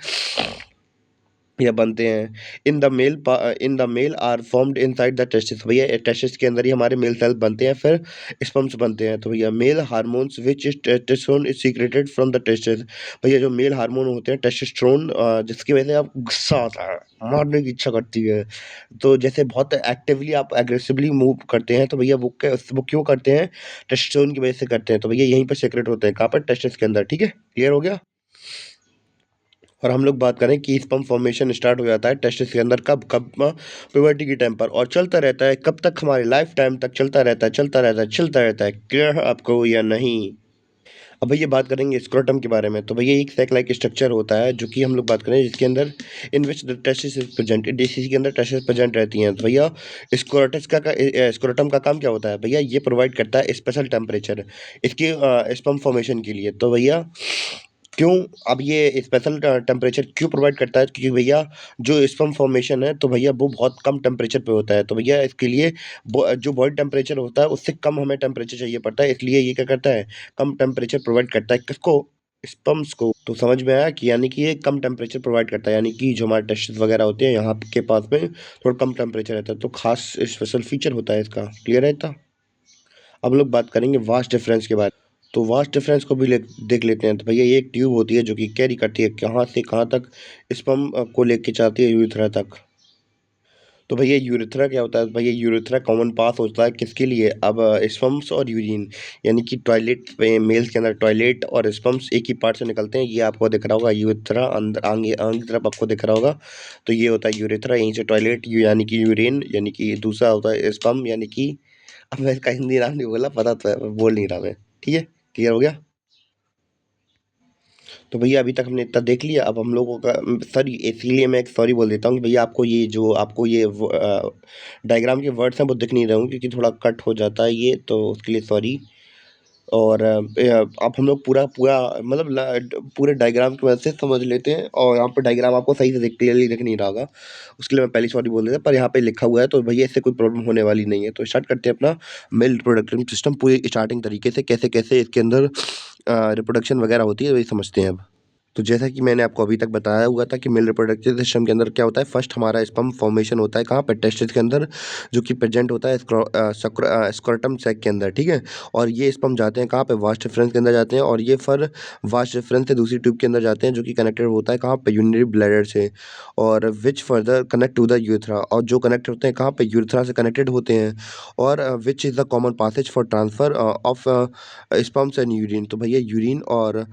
या बनते हैं। In the male are formed inside the testis. भैया टेस्टिस के अंदर ही हमारे मेल सेल्स बनते हैं, फिर स्पर्म्स बनते हैं। तो भैया male hormones which is testosterone is secreted from the testis. भैया जो मेल हार्मोन होते हैं टेस्टोस्टेरोन, जिसकी वजह से आप गुस्सा आता है, मारने की इच्छा करती है, तो जैसे बहुत एक्टिवली आप एग्रेसिवली मूव करते हैं, तो भैया वो क्यों करते हैं? टेस्टोस्टेरोन की वजह से करते हैं। तो भैया यहीं पर सीक्रेट होते हैं, कहाँ पर? टेस्टिस के अंदर, ठीक है। क्लियर हो गया? और हम लोग बात करें कि स्पर्म फॉर्मेशन स्टार्ट हो जाता है टेस्टिस के अंदर कब कब? प्यूबर्टी के टाइम पर, और चलता रहता है कब तक? हमारे लाइफ टाइम तक चलता रहता है, चलता रहता है, चलता रहता है। क्लियर है आपको या नहीं? अब भैया बात करेंगे स्क्रोटम के बारे में। तो भैया एक सैक लाइक स्ट्रक्चर होता है जो कि हम लोग बात करें जिसके अंदर in which the testis is present, DCC के अंदर टेस्टिस प्रेजेंट रहती हैं। तो भैया स्क्रोटम का काम क्या होता है? भैया ये प्रोवाइड करता है स्पेशल टेम्परेचर इसकी स्पर्म फॉर्मेशन के लिए। तो भैया क्यों? अब ये स्पेशल टेम्परेचर क्यों प्रोवाइड करता है? क्योंकि भैया जो स्पर्म फॉर्मेशन है तो भैया वो बहुत कम टेम्परेचर पे होता है। तो भैया इसके लिए जो बॉडी टेम्परेचर होता है उससे कम हमें टेम्परेचर चाहिए पड़ता है, इसलिए ये क्या करता है? कम टेम्परेचर प्रोवाइड करता है। किसको? स्पर्म्स को। तो समझ में आया कि यानी कि ये कम टेम्परेचर प्रोवाइड करता है, यानी कि जो हमारे टेस्टिस वगैरह होते हैं यहाँ के पास में थोड़ा कम टेम्परेचर रहता है, तो खास स्पेशल फीचर होता है इसका। क्लियर है इतना? अब लोग बात करेंगे वास्ट डिफरेंस के बारे में। तो वास्ट डिफरेंस को भी देख लेते हैं। तो भैया ये एक ट्यूब होती है जो कि कैरी करती है कहाँ से कहाँ तक स्पर्म को लेके जाती है यूरेथ्रा तक। तो भैया यूरेथ्रा क्या होता है? भैया यूरेथ्रा कॉमन पाथ होता है किसके लिए? अब स्पर्म्स और यूरिन, यानी कि टॉयलेट पे मेल्स के अंदर टॉयलेट और स्पर्म्स एक ही पार्ट से निकलते हैं। ये आपको दिख रहा होगा यूरेथ्रा, अंदर आगे आगे की तरफ आपको दिख रहा होगा। तो ये होता है यूरेथ्रा, यहीं से टॉयलेट यानी कि यूरिन, यानी कि दूसरा होता है स्पर्म, यानी कि अब मैं इसका हिंदी नाम नहीं बोला, पता तो है, बोल नहीं रहा मैं। ठीक है, क्लियर हो गया? तो भैया अभी तक हमने इतना देख लिया। अब हम लोगों का सॉरी, इसीलिए मैं एक सॉरी बोल देता हूँ कि भैया आपको ये जो आपको ये डायग्राम के वर्ड्स हैं वो दिख नहीं रहे होंगे, क्योंकि थोड़ा कट हो जाता है ये, तो उसके लिए सॉरी। और अब हम लोग पूरा पूरा मतलब पूरे डायग्राम की मदद से समझ लेते हैं, और यहाँ पर डायग्राम आपको सही से क्लियरली दिख नहीं रहा होगा, उसके लिए मैं पहले सॉरी बोल देता, पर यहाँ पे लिखा हुआ है, तो भैया इससे कोई प्रॉब्लम होने वाली नहीं है। तो स्टार्ट करते हैं अपना मेल रिप्रोडक्टिव सिस्टम पूरे स्टार्टिंग तरीके से, कैसे कैसे इसके अंदर रिप्रोडक्शन वगैरह होती है, वही समझते हैं अब। तो जैसा कि मैंने आपको अभी तक बताया हुआ था कि मेल रिप्रोडक्टिव सिस्टम के अंदर क्या होता है, फर्स्ट हमारा स्पर्म फॉर्मेशन होता है कहाँ पे? टेस्टिस के अंदर, जो कि प्रेजेंट होता है स्क्रॉटम सैक के अंदर, ठीक है। और ये स्पर्म जाते हैं कहाँ पे? वास्ट डिफरेंस के अंदर जाते हैं, और ये फिर वास्ट डिफरेंस से दूसरी ट्यूब के अंदर जाते हैं, जो कि कनेक्टेड होता है कहाँ पे? यूरिनरी ब्लैडर से, और which further connect to the urethra, और जो कनेक्ट होते हैं कहाँ पे? यूरेथ्रा से कनेक्टेड होते हैं। और which is the common passage for transfer of sperms and urine. तो भैया यूरिन और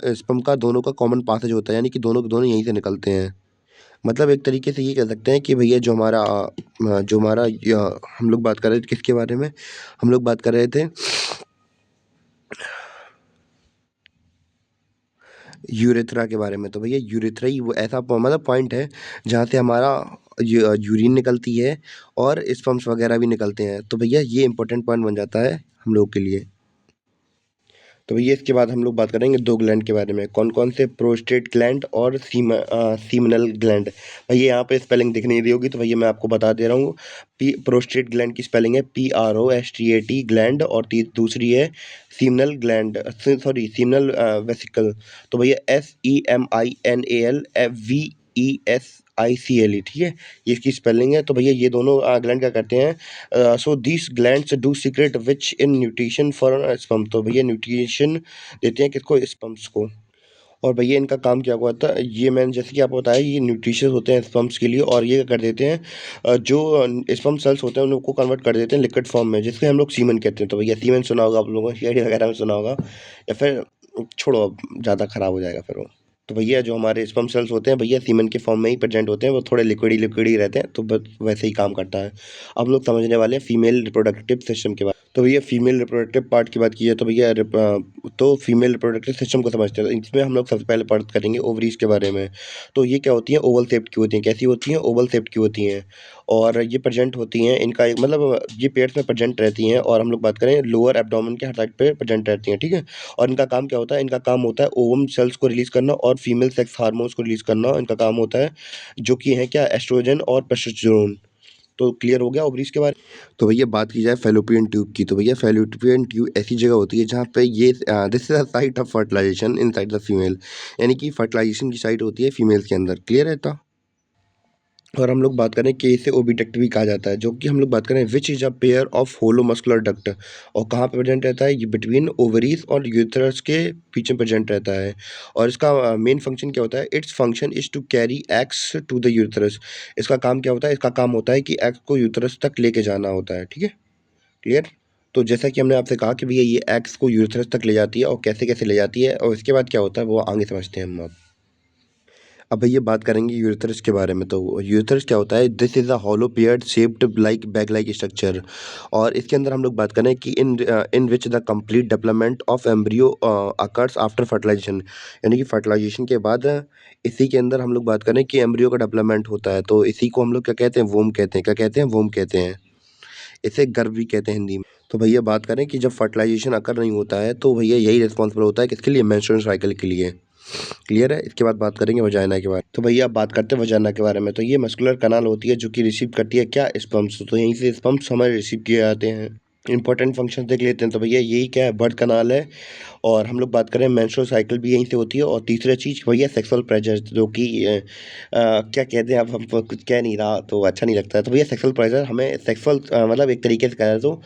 स्पर्म का दोनों का कॉमन पासेज होता है, यानी कि दोनों के दोनों यहीं से निकलते हैं। मतलब एक तरीके से ये कह सकते हैं कि भैया जो हमारा हम लोग बात कर रहे थे किसके बारे में? हम लोग बात कर रहे थे यूरेथ्रा के बारे में। तो भैया यूरेथ्रा ही वो ऐसा मतलब पॉइंट है जहाँ से हमारा यूरिन निकलती है और स्पर्म्स वगैरह भी निकलते हैं। तो भैया ये इंपॉर्टेंट पॉइंट बन जाता है हम लोग के लिए। तो भैया इसके बाद हम लोग बात करेंगे दो ग्लैंड के बारे में, कौन कौन से? प्रोस्टेट ग्लैंड और सीमनल ग्लैंड। भैया यहाँ पे स्पेलिंग दिख नहीं रही होगी, तो भैया मैं आपको बता दे रहा हूँ। प्रोस्टेट ग्लैंड की स्पेलिंग है PROSTAT ग्लैंड, और दूसरी है सीमनल ग्लैंड, सॉरी सीमनल वेसिकल। तो भैया SEMINALVESICLE, ठीक है, ये इसकी स्पेलिंग है। तो भैया ये दोनों ग्लैंड क्या करते हैं? So this glands do secret which in nutrition for sperm. तो भैया न्यूट्रिशन देते हैं किसको? स्पर्म्स को। और भैया इनका काम क्या हुआ था, ये मैंने जैसे कि आपको बताया, ये न्यूट्रिशियस होते हैं स्पर्म्स के लिए, और ये क्या कर देते हैं, जो स्पर्म सेल्स होते हैं उनको कन्वर्ट कर देते हैं लिक्विड फॉर्म में, जिसके हम लोग सीमन कहते हैं। तो भैया सीमन सुना होगा आप लोगों ने, शेयरिंग वगैरह में सुना होगा, या फिर छोड़ो, अब ज़्यादा खराब हो जाएगा फिर वो। तो भैया जो हमारे स्पर्म सेल्स होते हैं भैया सीमेंट के फॉर्म में ही प्रेजेंट होते हैं, वो थोड़े लिक्विड ही रहते हैं, तो बस वैसे ही काम करता है। अब लोग समझने वाले हैं फीमेल रिप्रोडक्टिव सिस्टम के बारे में। तो भैया फीमेल रिप्रोडक्टिव पार्ट की बात की है, तो भैया तो फीमेल रिप्रोडक्टिव सिस्टम को समझते हैं, तो इसमें हम लोग सबसे पहले बात करेंगे ओवरीज के बारे में। तो ये क्या होती हैं? ओवल शेप्ड की होती हैं। कैसी होती हैं? ओवल शेप्ड की होती हैं, और ये प्रेजेंट होती हैं, इनका एक मतलब ये पेट्स में प्रेजेंट रहती हैं, और हम लोग बात करें लोअर एब्डोमेन के हर साइड पे प्रेजेंट रहती हैं, ठीक है। और इनका काम क्या होता है? इनका काम होता है ओवम सेल्स को रिलीज़ करना और फीमेल सेक्स हार्मोन्स को रिलीज़ करना, इनका काम होता है, जो कि है क्या? एस्ट्रोजन और प्रोजेस्टेरोन। तो क्लियर हो गया ओवरीज के बारे में। तो भैया बात की जाए फैलोपियन ट्यूब की, तो भैया फैलोपियन ट्यूब ऐसी जगह होती है जहाँ पे ये this is the site of fertilization inside the female, यानी कि फर्टिलाइजेशन की साइट होती है फीमेल्स के अंदर। क्लियर है था? और हम लोग बात करें कि इसे ओविडक्ट भी कहा जाता है, जो कि हम लोग बात करें which is a pair of hollow muscular duct, और कहाँ पे प्रेजेंट रहता है? ये बिटवीन ओवरीज और यूथरस के बीच में प्रेजेंट रहता है। और इसका मेन फंक्शन क्या होता है? Its function is to carry eggs to the uterus. इसका काम क्या होता है? इसका काम होता है कि एग्स को यूथरस तक लेके जाना होता है, ठीक है, क्लियर। तो जैसा कि हमने आपसे कहा कि भैया ये एग्स को यूथरस तक ले जाती है, और कैसे कैसे ले जाती है, और इसके बाद क्या होता है वो आगे समझते हैं हम अब। अब भैया बात करेंगे यूरेथ्रस के बारे में। तो यूरेथ्रस क्या होता है? This is a hollow pear shaped like bag like structure, और इसके अंदर हम लोग बात करें कि in which the complete development of embryo occurs after fertilisation, यानी कि फर्टिलाइजेशन के बाद इसी के अंदर हम लोग बात करें कि एम्ब्रियो का डेवलपमेंट होता है। तो इसी को हम लोग क्या कहते हैं? वोम कहते हैं। क्या कहते हैं? वोम कहते हैं। इसे गर्भ भी कहते हैं हिंदी में। तो भैया बात करें कि जब फर्टिलाइजेशन अकर नहीं होता है, तो भैया यही रिस्पॉन्सिबल होता है किसके लिए? मेंस्ट्रुअल साइकिल के लिए। क्लियर है? इसके बाद बात करेंगे वजाइना के बारे में। तो भैया अब बात करते हैं वजाइना के बारे में। तो ये मस्कुलर कनाल होती है जो कि रिसीव करती है क्या? स्पर्म्स। तो यहीं से स्पर्म्स हमारे रिसीव किए जाते हैं। इंपॉर्टेंट फंक्शन देख लेते हैं। तो भैया यही क्या है? बर्थ कनाल है। और हम लोग बात करें मेंस्ट्रुअल साइकिल भी यहीं से होती है। और तीसरा चीज़ भैया सेक्सुअल प्रेजर, जो कि क्या कहते हैं, अब हम कुछ कह नहीं रहा तो अच्छा नहीं लगता है। तो भैया सेक्सुअल प्रेजर हमें सेक्सुअल मतलब एक तरीके से कह रहे तो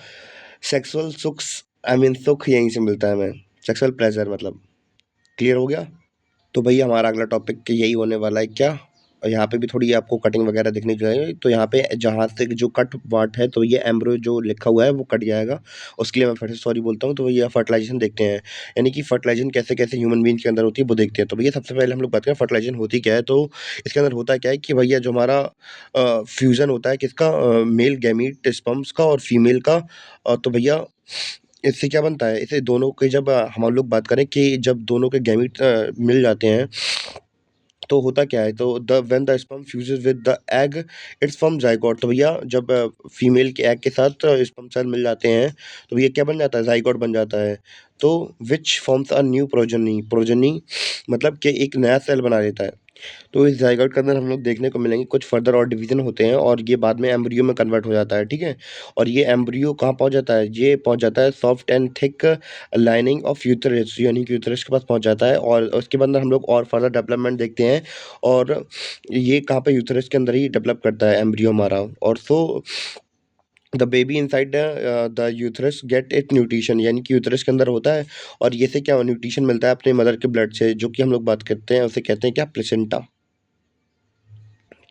सेक्सुअल सुख, आई मीन सुख यहीं से मिलता है हमें, सेक्सुअल प्लेजर मतलब। क्लियर हो गया? तो भैया हमारा अगला टॉपिक यही होने वाला है क्या? यहाँ पे भी थोड़ी आपको कटिंग वगैरह दिखनी चाहिए। तो यहाँ पे जहाँ से जो कट पार्ट है तो ये एम्ब्रियो जो लिखा हुआ है वो कट जाएगा। उसके लिए मैं फिर से सॉरी बोलता हूँ। तो ये फर्टिलाइज़ेशन देखते हैं, यानी कि फर्टिलाइज़ेशन कैसे-कैसे ह्यूमन बीइंग के अंदर होती है वो देखते हैं। तो भैया सबसे पहले हम लोग बात करें फर्टिलाइज़ेशन होती क्या है? तो इसके अंदर होता क्या है कि भैया जो हमारा फ्यूज़न होता है किसका, मेल गैमीट स्पर्म्स का और फीमेल का। तो भैया इससे क्या बनता है? इससे दोनों के जब हम लोग बात करें कि जब दोनों के गैमीट मिल जाते हैं तो होता क्या है? तो the when the sperm fuses with the egg it's form zygote. तो भैया जब फीमेल के एग के साथ स्पर्म सेल मिल जाते हैं, तो भैया क्या बन जाता है? ज़ाइगोट बन जाता है। तो which forms a new progeny, progeny मतलब कि एक नया सेल बना देता है। तो इस ज़ाइगोट के अंदर हम लोग देखने को मिलेंगे कुछ फर्दर और डिवीज़न होते हैं और ये बाद में एम्ब्रियो में कन्वर्ट हो जाता है, ठीक है? और ये एम्ब्रियो कहाँ पहुँच जाता है? ये पहुँच जाता है soft and thick lining of uterus, यानी कि यूटेरस के पास पहुँच जाता है और उसके बाद हम लोग और फर्दर डेवलपमेंट देखते हैं। और ये कहाँ पे? यूटेरस के अंदर ही डेवलप करता है एम्ब्रियो हमारा। और so the baby inside the uterus get it nutrition, यानी कि यूटेरस के अंदर होता है और ये से क्या न्यूट्रिशन मिलता है अपने मदर के ब्लड से, जो कि हम लोग बात करते हैं उसे कहते हैं क्या? प्लेसेंटा।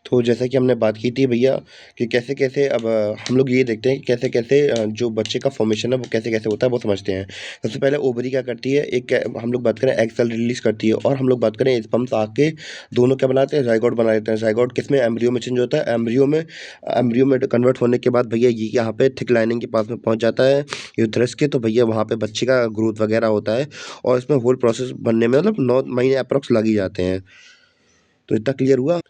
तो जैसा कि हमने बात की थी भैया कि कैसे-कैसे अब हम लोग ये देखते हैं कि कैसे-कैसे जो बच्चे का फ़ॉर्मेशन है वो कैसे-कैसे होता है वो समझते हैं। सबसे पहले ओवरी क्या करती है, एक हम लोग बात करें एग सेल रिलीज़ करती है और हम लोग बात करें स्पर्म्स आके दोनों क्या बनाते हैं? ज़ाइगोट बना देते हैं। ज़ाइगोट किसमें? एम्ब्रियो में चेंज होता है। एम्ब्रियो में कन्वर्ट होने के बाद भैया ये यहाँ पे थिक लाइनिंग के पास में पहुँच जाता है यूटेरस के। तो भैया वहाँ पे बच्चे का ग्रोथ वगैरह होता है और इसमें होल प्रोसेस बनने में मतलब 9 महीने अप्रॉक्स लग ही जाते हैं। तो इतना क्लियर हुआ?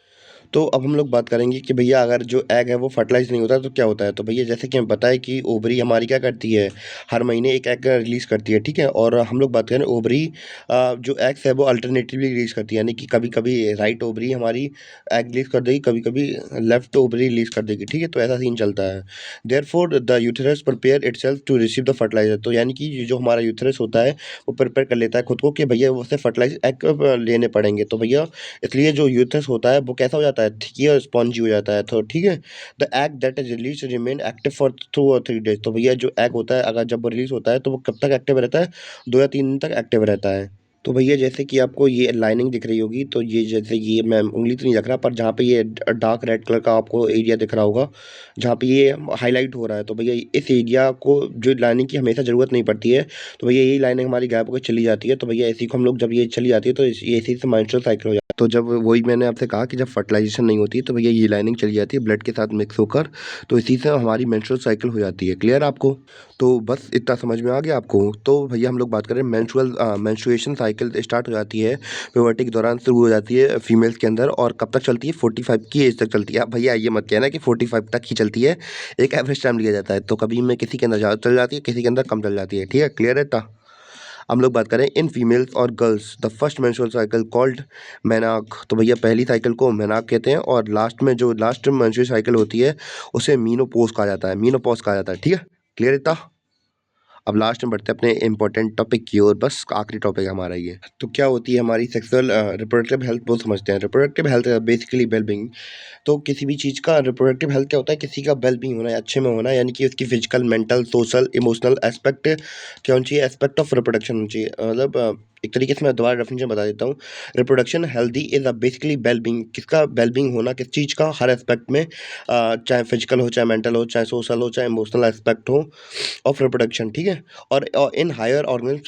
तो अब हम लोग बात करेंगे कि भैया अगर जो एग है वो फर्टिलाइज़ नहीं होता है तो क्या होता है? तो भैया जैसे कि हमें पता है कि ओवरी हमारी क्या करती है, हर महीने एक एग रिलीज़ करती है, ठीक है? और हम लोग बात करें ओवरी जो एग्स है वो अल्टरनेटिवली रिलीज़ करती है, यानी कि कभी-कभी राइट ओवरी हमारी एग रिलीज़ कर देगी, कभी-कभी लेफ्ट ओवरी रिलीज़ कर देगी, ठीक है? तो ऐसा सीन चलता है। Therefore the uterus prepare itself to receive the fertilizer. तो यानी कि ये जो हमारा यूटेरस होता है वो प्रिपेयर कर लेता है खुद को कि भैया उसे फर्टिलाइज़ एग लेने पड़ेंगे। तो भैया इसलिए जो यूथिस होता है वो कैसा हो जाता है? थिकी और स्पॉन्जी हो जाता है। तो ठीक है? The egg that is release remain active for 2 और 3 डेज़। तो भैया जो एग होता है अगर जब वो रिलीज़ होता है तो वो कब तक एक्टिव रहता है? 2 या 3 दिन तक एक्टिव रहता है। तो भैया जैसे कि आपको ये लाइनिंग दिख रही होगी, तो ये जैसे ये मैं उँगली तो नहीं रख रहा, पर जहाँ पे ये डार्क रेड कलर का आपको एरिया दिख रहा होगा, जहाँ पे ये हाइलाइट हो रहा है, तो भैया इस एरिया को जो लाइनिंग की हमेशा ज़रूरत नहीं पड़ती है। तो भैया यही लाइनिंग हमारी गैप होकर चली जाती है। तो भैया इसी को हम लोग जब ये चली जाती है तो ये इसी से मेंस्ट्रुअल साइकिल हो जाता है। तो जब वही मैंने आपसे कहा कि जब फर्टिलाइज़ेशन नहीं होती है तो भैया ये लाइनिंग चली जाती है ब्लड के साथ मिक्स होकर, तो इसी से हमारी मेंस्ट्रुअल साइकिल हो जाती है। क्लियर आपको? तो बस इतना समझ में आ गया आपको? तो भैया हम लोग बात करें मेंस्ट्रुएशन साइकिल स्टार्ट हो जाती है, प्यूबर्टी के दौरान शुरू हो जाती है फीमेल्स के अंदर और कब तक चलती है? 45 की एज तक चलती है। अब भैया ये मत कहना कि 45 तक ही चलती है, एक एवरेज टाइम लिया जाता है। तो कभी में किसी के अंदर ज़्यादा चल जाती है, किसी के अंदर कम चल जाती है। ठीक है? क्लियर है इतना? हम लोग बात करें इन फीमेल्स और girls the first menstrual cycle called menarche. तो भैया पहली साइकिल को मेनार्क कहते हैं और लास्ट में जो लास्ट मेंस्ट्रुअल साइकिल होती है उसे मीनोपॉज़ कहा जाता है, मीनोपॉज़ कहा जाता है। ठीक है? क्लियर इतना? अब लास्ट में बढ़ते हैं अपने इम्पोर्टेंट टॉपिक की ओर, बस आखिरी टॉपिक है हमारा ये। तो क्या होती है हमारी सेक्सुअल रिप्रोडक्टिव हेल्थ वो समझते हैं। Reproductive health basically well-being. तो किसी भी चीज़ का रिप्रोडक्टिव हेल्थ क्या होता है? किसी का वेल-बीइंग होना है, अच्छे में होना है, यानी कि उसकी physical, mental, social, emotional aspect क्या होना चाहिए? एस्पेक्ट ऑफ रिप्रोडक्शन होना चाहिए। मतलब एक तरीके से मैं दोबारा डेफिनेशन बता देता हूँ। Reproduction healthy is basically well-being. किसका वेल-बीइंग होना? किस चीज़ का? हर एस्पेक्ट में, चाहे फिजिकल हो, चाहे मेंटल हो, चाहे सोशल हो, चाहे इमोशनल एस्पेक्ट हो ऑफ रिप्रोडक्शन, ठीक है? और in higher organism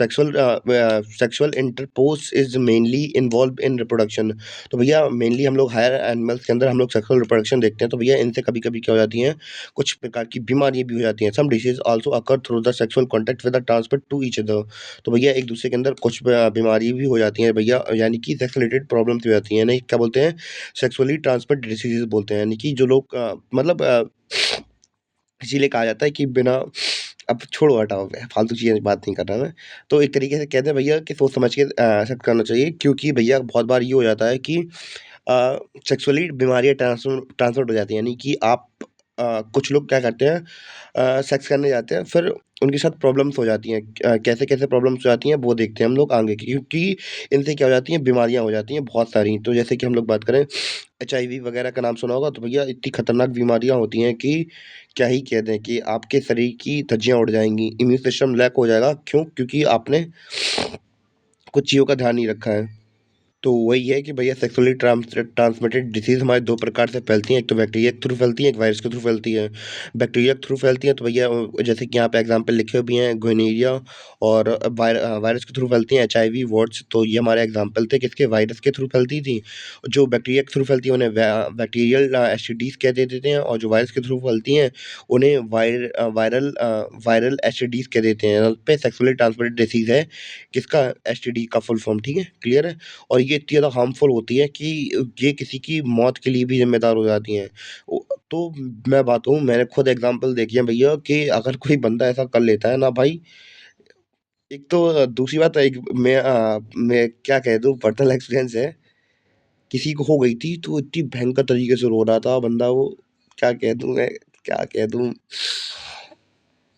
sexual intercourse is mainly involve in reproduction. तो भैया मेनली हम लोग हायर एनिमल्स के अंदर हम लोग सेक्सुअल रिप्रोडक्शन देखते हैं। तो भैया इनसे कभी-कभी क्या हो जाती हैं, कुछ प्रकार की बीमारियाँ भी हो जाती हैं। Some disease also occur through the sexual contact with the transmit to each other. तो भैया एक दूसरे के अंदर कुछ बीमारी भी हो जाती हैं भैया, यानी कि सेक्स रिलेटेड प्रॉब्लम्स भी हो जाती हैं। यानी क्या बोलते हैं? सेक्सुअली ट्रांसमिट डिसीज़ेज़ बोलते हैं। यानी कि जो लोग मतलब इसीलिए कहा जाता है कि बिना अब छोड़ो हटाओ, फालतू चीज़ें बात नहीं कर रहा मैं। तो एक तरीके से कहते हैं भैया कि सोच समझ के एक्सेप्ट करना चाहिए, क्योंकि भैया बहुत बार ये हो जाता है कि सेक्सुअली बीमारियाँ ट्रांसमिट हो जाती हैं। यानी कि आप कुछ लोग क्या करते हैं, सेक्स करने जाते हैं, फिर उनके साथ प्रॉब्लम्स हो जाती हैं। कैसे-कैसे प्रॉब्लम्स हो जाती हैं वो देखते हैं हम लोग आगे, क्योंकि इनसे क्या हो जाती हैं, बीमारियाँ हो जाती हैं बहुत सारी। तो जैसे कि हम लोग बात करें एचआईवी वगैरह का नाम सुना होगा, तो भैया इतनी खतरनाक बीमारियाँ होती हैं कि क्या ही कह दें, कि आपके शरीर की धज्जियाँ उड़ जाएँगी, इम्यून सिस्टम लैक हो जाएगा। क्यों? क्योंकि आपने कुछ चीज़ों का ध्यान नहीं रखा है। तो वही है कि भैया सेक्सुअली ट्रांसमिटेड डिसीज़ हमारे 2 प्रकार से फैलती हैं, एक तो बैक्टीरिया के थ्रू फैलती है, एक वायरस के थ्रू फैलती है। बैक्टीरिया के थ्रू फैलती हैं तो भैया जैसे कि यहाँ पे एग्ज़ाम्पल लिखे हुए भी हैं गोनोरिया, और वायरस के थ्रू फैलती हैं एचआईवी, वॉट्स, तो ये हमारे एग्ज़ाम्पल थे किसके, वायरस के थ्रू फैलती थी। जो बैक्टीरिया के थ्रू फैलती है उन्हें बैक्टीरियल एसटीडीज़ कह देते हैं, और जो वायरस के थ्रू फैलती हैं उन्हें वायरल एसटीडीज़ कह देते हैं। पे सेक्सुअली ट्रांसमिटेड डिसीज़ है किसका, एसटीडी का फुल फॉर्म, ठीक है, क्लियर है? और ये इतनी ज़्यादा हार्मफुल होती है कि ये किसी की मौत के लिए भी ज़िम्मेदार हो जाती हैं। तो मैं बात कहूँ, मैंने खुद एग्ज़ाम्पल देखी है भैया कि अगर कोई बंदा ऐसा कर लेता है ना भाई, एक तो दूसरी बात, एक मैं क्या कह दूँ, पर्सनल एक्सपीरियंस है, किसी को हो गई थी तो इतनी भयंकर तरीके से रो रहा था बंदा वो, क्या कह दूँ मैं, क्या कह दूँ?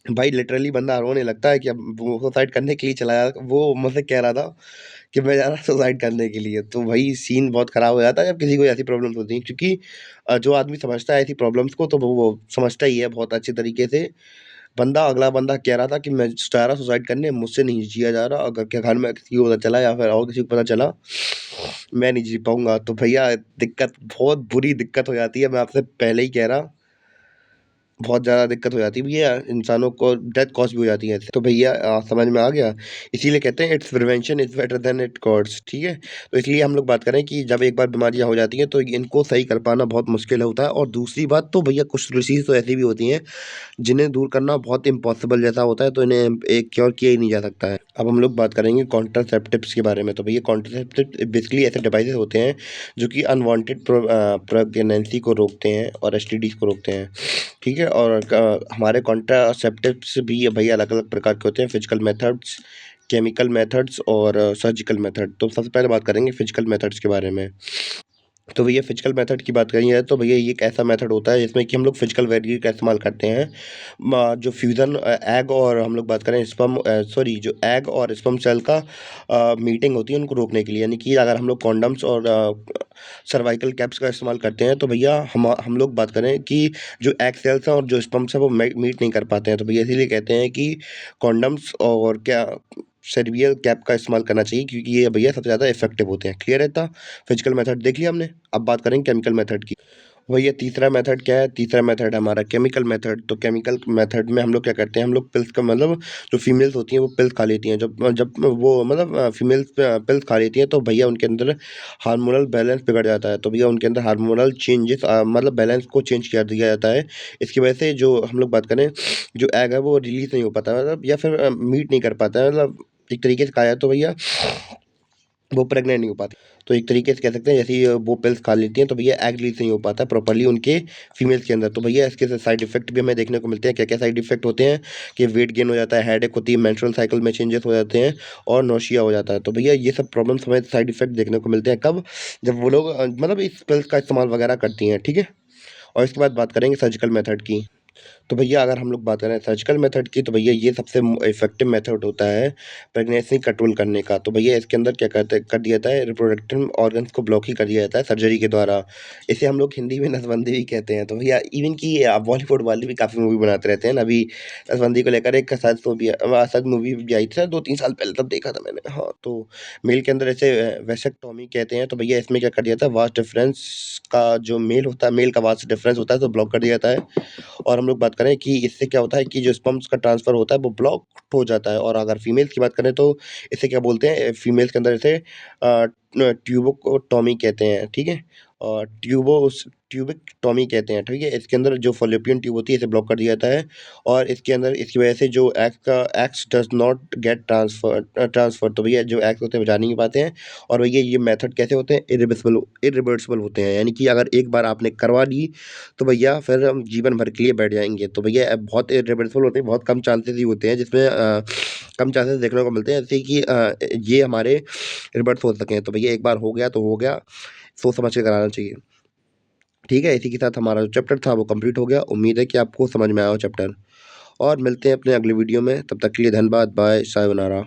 भाई लिटरली बंदा रोने लगता है कि अब वो सुसाइड करने के लिए चला वो मुझसे कह रहा था कि मैं जा रहा सुसाइड करने के लिए, तो भाई सीन बहुत खराब हो जाता है जब किसी को ऐसी प्रॉब्लम्स होती हैं, क्योंकि जो आदमी समझता है ऐसी प्रॉब्लम्स को तो वो समझता ही है बहुत अच्छे तरीके से। अगला बंदा कह रहा था कि मैं जा रहा सुसाइड करने, मुझसे नहीं जिया जा रहा, अगर क्या घर में किसी को पता चला या फिर और किसी को पता चला, मैं नहीं जी पाऊँगा। तो भैया दिक्कत, बहुत बुरी दिक्कत हो जाती है, मैं आपसे पहले ही कह रहा, बहुत ज़्यादा दिक्कत हो जाती है भैया, इंसानों को डेथ कॉज़ भी हो जाती है इससे। तो भैया समझ में आ गया? इसीलिए कहते हैं it's prevention is better than it cause, ठीक है? तो इसलिए हम लोग बात कर रहे हैं कि जब एक बार बीमारियाँ हो जाती हैं तो इनको सही कर पाना बहुत मुश्किल होता है, और दूसरी बात तो भैया कुछ डिसीज़ तो ऐसी भी होती हैं जिन्हें दूर करना बहुत इम्पॉसिबल जैसा होता है, तो इन्हें एक क्योर किया ही नहीं जा सकता है। अब हम लोग बात करेंगे कॉन्ट्रासेप्टिव्स के बारे में। तो भैया कॉन्ट्रासेप्टिव बेसिकली ऐसे डिवाइसेस होते हैं जो कि अनवांटेड प्रेगनेंसी को रोकते हैं और एसटीडीज़ को रोकते हैं, ठीक है? और हमारे कॉन्ट्रासेप्टिव्स भी भैया अलग-अलग प्रकार के होते हैं, फिजिकल मेथड्स, केमिकल मेथड्स और सर्जिकल मेथड। तो सबसे पहले बात करेंगे फिजिकल मेथड्स के बारे में। तो भैया फिजिकल मेथड की बात करें तो भैया ये एक ऐसा मेथड होता है जिसमें कि हम लोग फिजिकल वेरिएबल का इस्तेमाल करते हैं। जो फ्यूज़न एग और हम लोग बात करें सॉरी, जो एग और स्पर्म सेल का मीटिंग होती है उनको रोकने के लिए, यानी कि अगर हम लोग कॉन्डम्स और सर्वाइकल कैप्स का इस्तेमाल करते हैं तो भैया हम लोग बात करें कि जो एग सेल्स हैं और जो स्पर्म्स हैं वो मीट नहीं कर पाते हैं, तो भैया इसीलिए कहते हैं कि कॉन्डम्स और क्या सर्वियल कैप का इस्तेमाल करना चाहिए, क्योंकि ये भैया सबसे ज़्यादा इफेक्टिव होते हैं। क्लियर है इतना? फिजिकल मेथड देख लिया हमने, अब बात करेंगे केमिकल मेथड की। भैया तीसरा मेथड क्या है? तीसरा मेथड है हमारा केमिकल मेथड। तो केमिकल मेथड में हम लोग क्या करते हैं, हम लोग पिल्स का मतलब, जो फीमेल्स होती हैं वो पिल्स खा लेती हैं, जब जब वो मतलब फीमेल्स पिल्स खा लेती हैं तो भैया उनके अंदर हार्मोनल बैलेंस बिगड़ जाता है, तो भैया उनके अंदर हार्मोनल चेंजेस मतलब बैलेंस को चेंज कर दिया जाता है। इसकी वजह से जो हम लोग बात करें, जो एग है वो रिलीज नहीं हो पाता, मतलब या फिर मीट नहीं कर पाता है, मतलब एक तरीके से कहा जाए तो भैया वो प्रेग्नेंट नहीं हो पाती। तो एक तरीके से कह सकते हैं जैसे ही वो पिल्स खा लेती हैं तो भैया एग रिलीज़ नहीं हो पाता प्रॉपर्ली उनके फीमेल्स के अंदर। तो भैया इसके साइड इफ़ेक्ट भी हमें देखने को मिलते हैं। क्या-क्या साइड इफ़ेक्ट होते हैं कि वेट गेन हो जाता है, हेडेक होती है, मेंस्ट्रुअल साइकिल में चेंजेस हो जाते हैं और नौसिया हो जाता है। तो भैया ये सब प्रॉब्लम्स हमें साइड इफ़ेक्ट देखने को मिलते हैं कब? जब वो लोग मतलब इस पिल्स का इस्तेमाल वगैरह करती हैं, ठीक है? और इसके बाद बात करेंगे सर्जिकल मेथड की। तो भैया अगर हम लोग बात करें सर्जिकल मेथड की तो भैया ये सबसे इफेक्टिव मेथड होता है प्रेगनेंसी कंट्रोल करने का। तो भैया इसके अंदर क्या करते कर दिया जाता है, रिप्रोडक्टिव ऑर्गन्स को ब्लॉक ही कर दिया जाता है सर्जरी के द्वारा। इसे हम लोग हिंदी में नसबंदी भी कहते हैं। तो भैया इवन कि बॉलीवुड वाले भी काफ़ी मूवी बनाते रहते हैं ना, अभी नसबंदी को लेकर एक शायद मूवी भी आई थी शायद 2-3 साल पहले, तब देखा था मैंने। हाँ, तो मेल के अंदर ऐसे वेसेक्टोमी कहते हैं। तो भैया इसमें क्या कर दिया था, वास्ट डिफरेंस का जो मेल होता है, मेल का वास्ट डिफरेंस होता है तो ब्लॉक कर दिया जाता है। और हम लोग बात करें कि इससे क्या होता है कि जो स्पर्म्स का ट्रांसफ़र होता है वो ब्लॉक हो जाता है। और अगर फीमेल्स की बात करें तो इसे क्या बोलते हैं, फीमेल्स के अंदर इसे ट्यूबोटॉमी कहते हैं, ठीक है? और ट्यूबिकटॉमी कहते हैं, ठीक है? इसके अंदर जो फ़ैलोपियन ट्यूब होती है इसे ब्लॉक कर दिया जाता है, और इसके अंदर इसकी वजह से जो eggs does not gate transfer, तो भैया जो एग्स होते हैं वो जा नहीं पाते हैं। और भैया ये मेथड कैसे होते हैं, इरिवर्सिबल होते हैं, यानी कि अगर एक बार आपने करवा ली तो भैया फिर हम जीवन भर के लिए बैठ जाएँगे। तो भैया बहुत इरिवर्सिबल होते हैं, बहुत कम चांसेस ही होते हैं जिसमें कम चांसेस देखने को मिलते हैं, जैसे कि ये हमारे रिवर्स हो सकें। तो भैया एक बार हो गया तो हो गया, सोच समझ के कराना चाहिए। ठीक है, इसी के साथ हमारा जो चैप्टर था वो कंप्लीट हो गया। उम्मीद है कि आपको समझ में आया हो चैप्टर, और मिलते हैं अपने अगले वीडियो में। तब तक के लिए धन्यवाद, बाय, सायोनारा।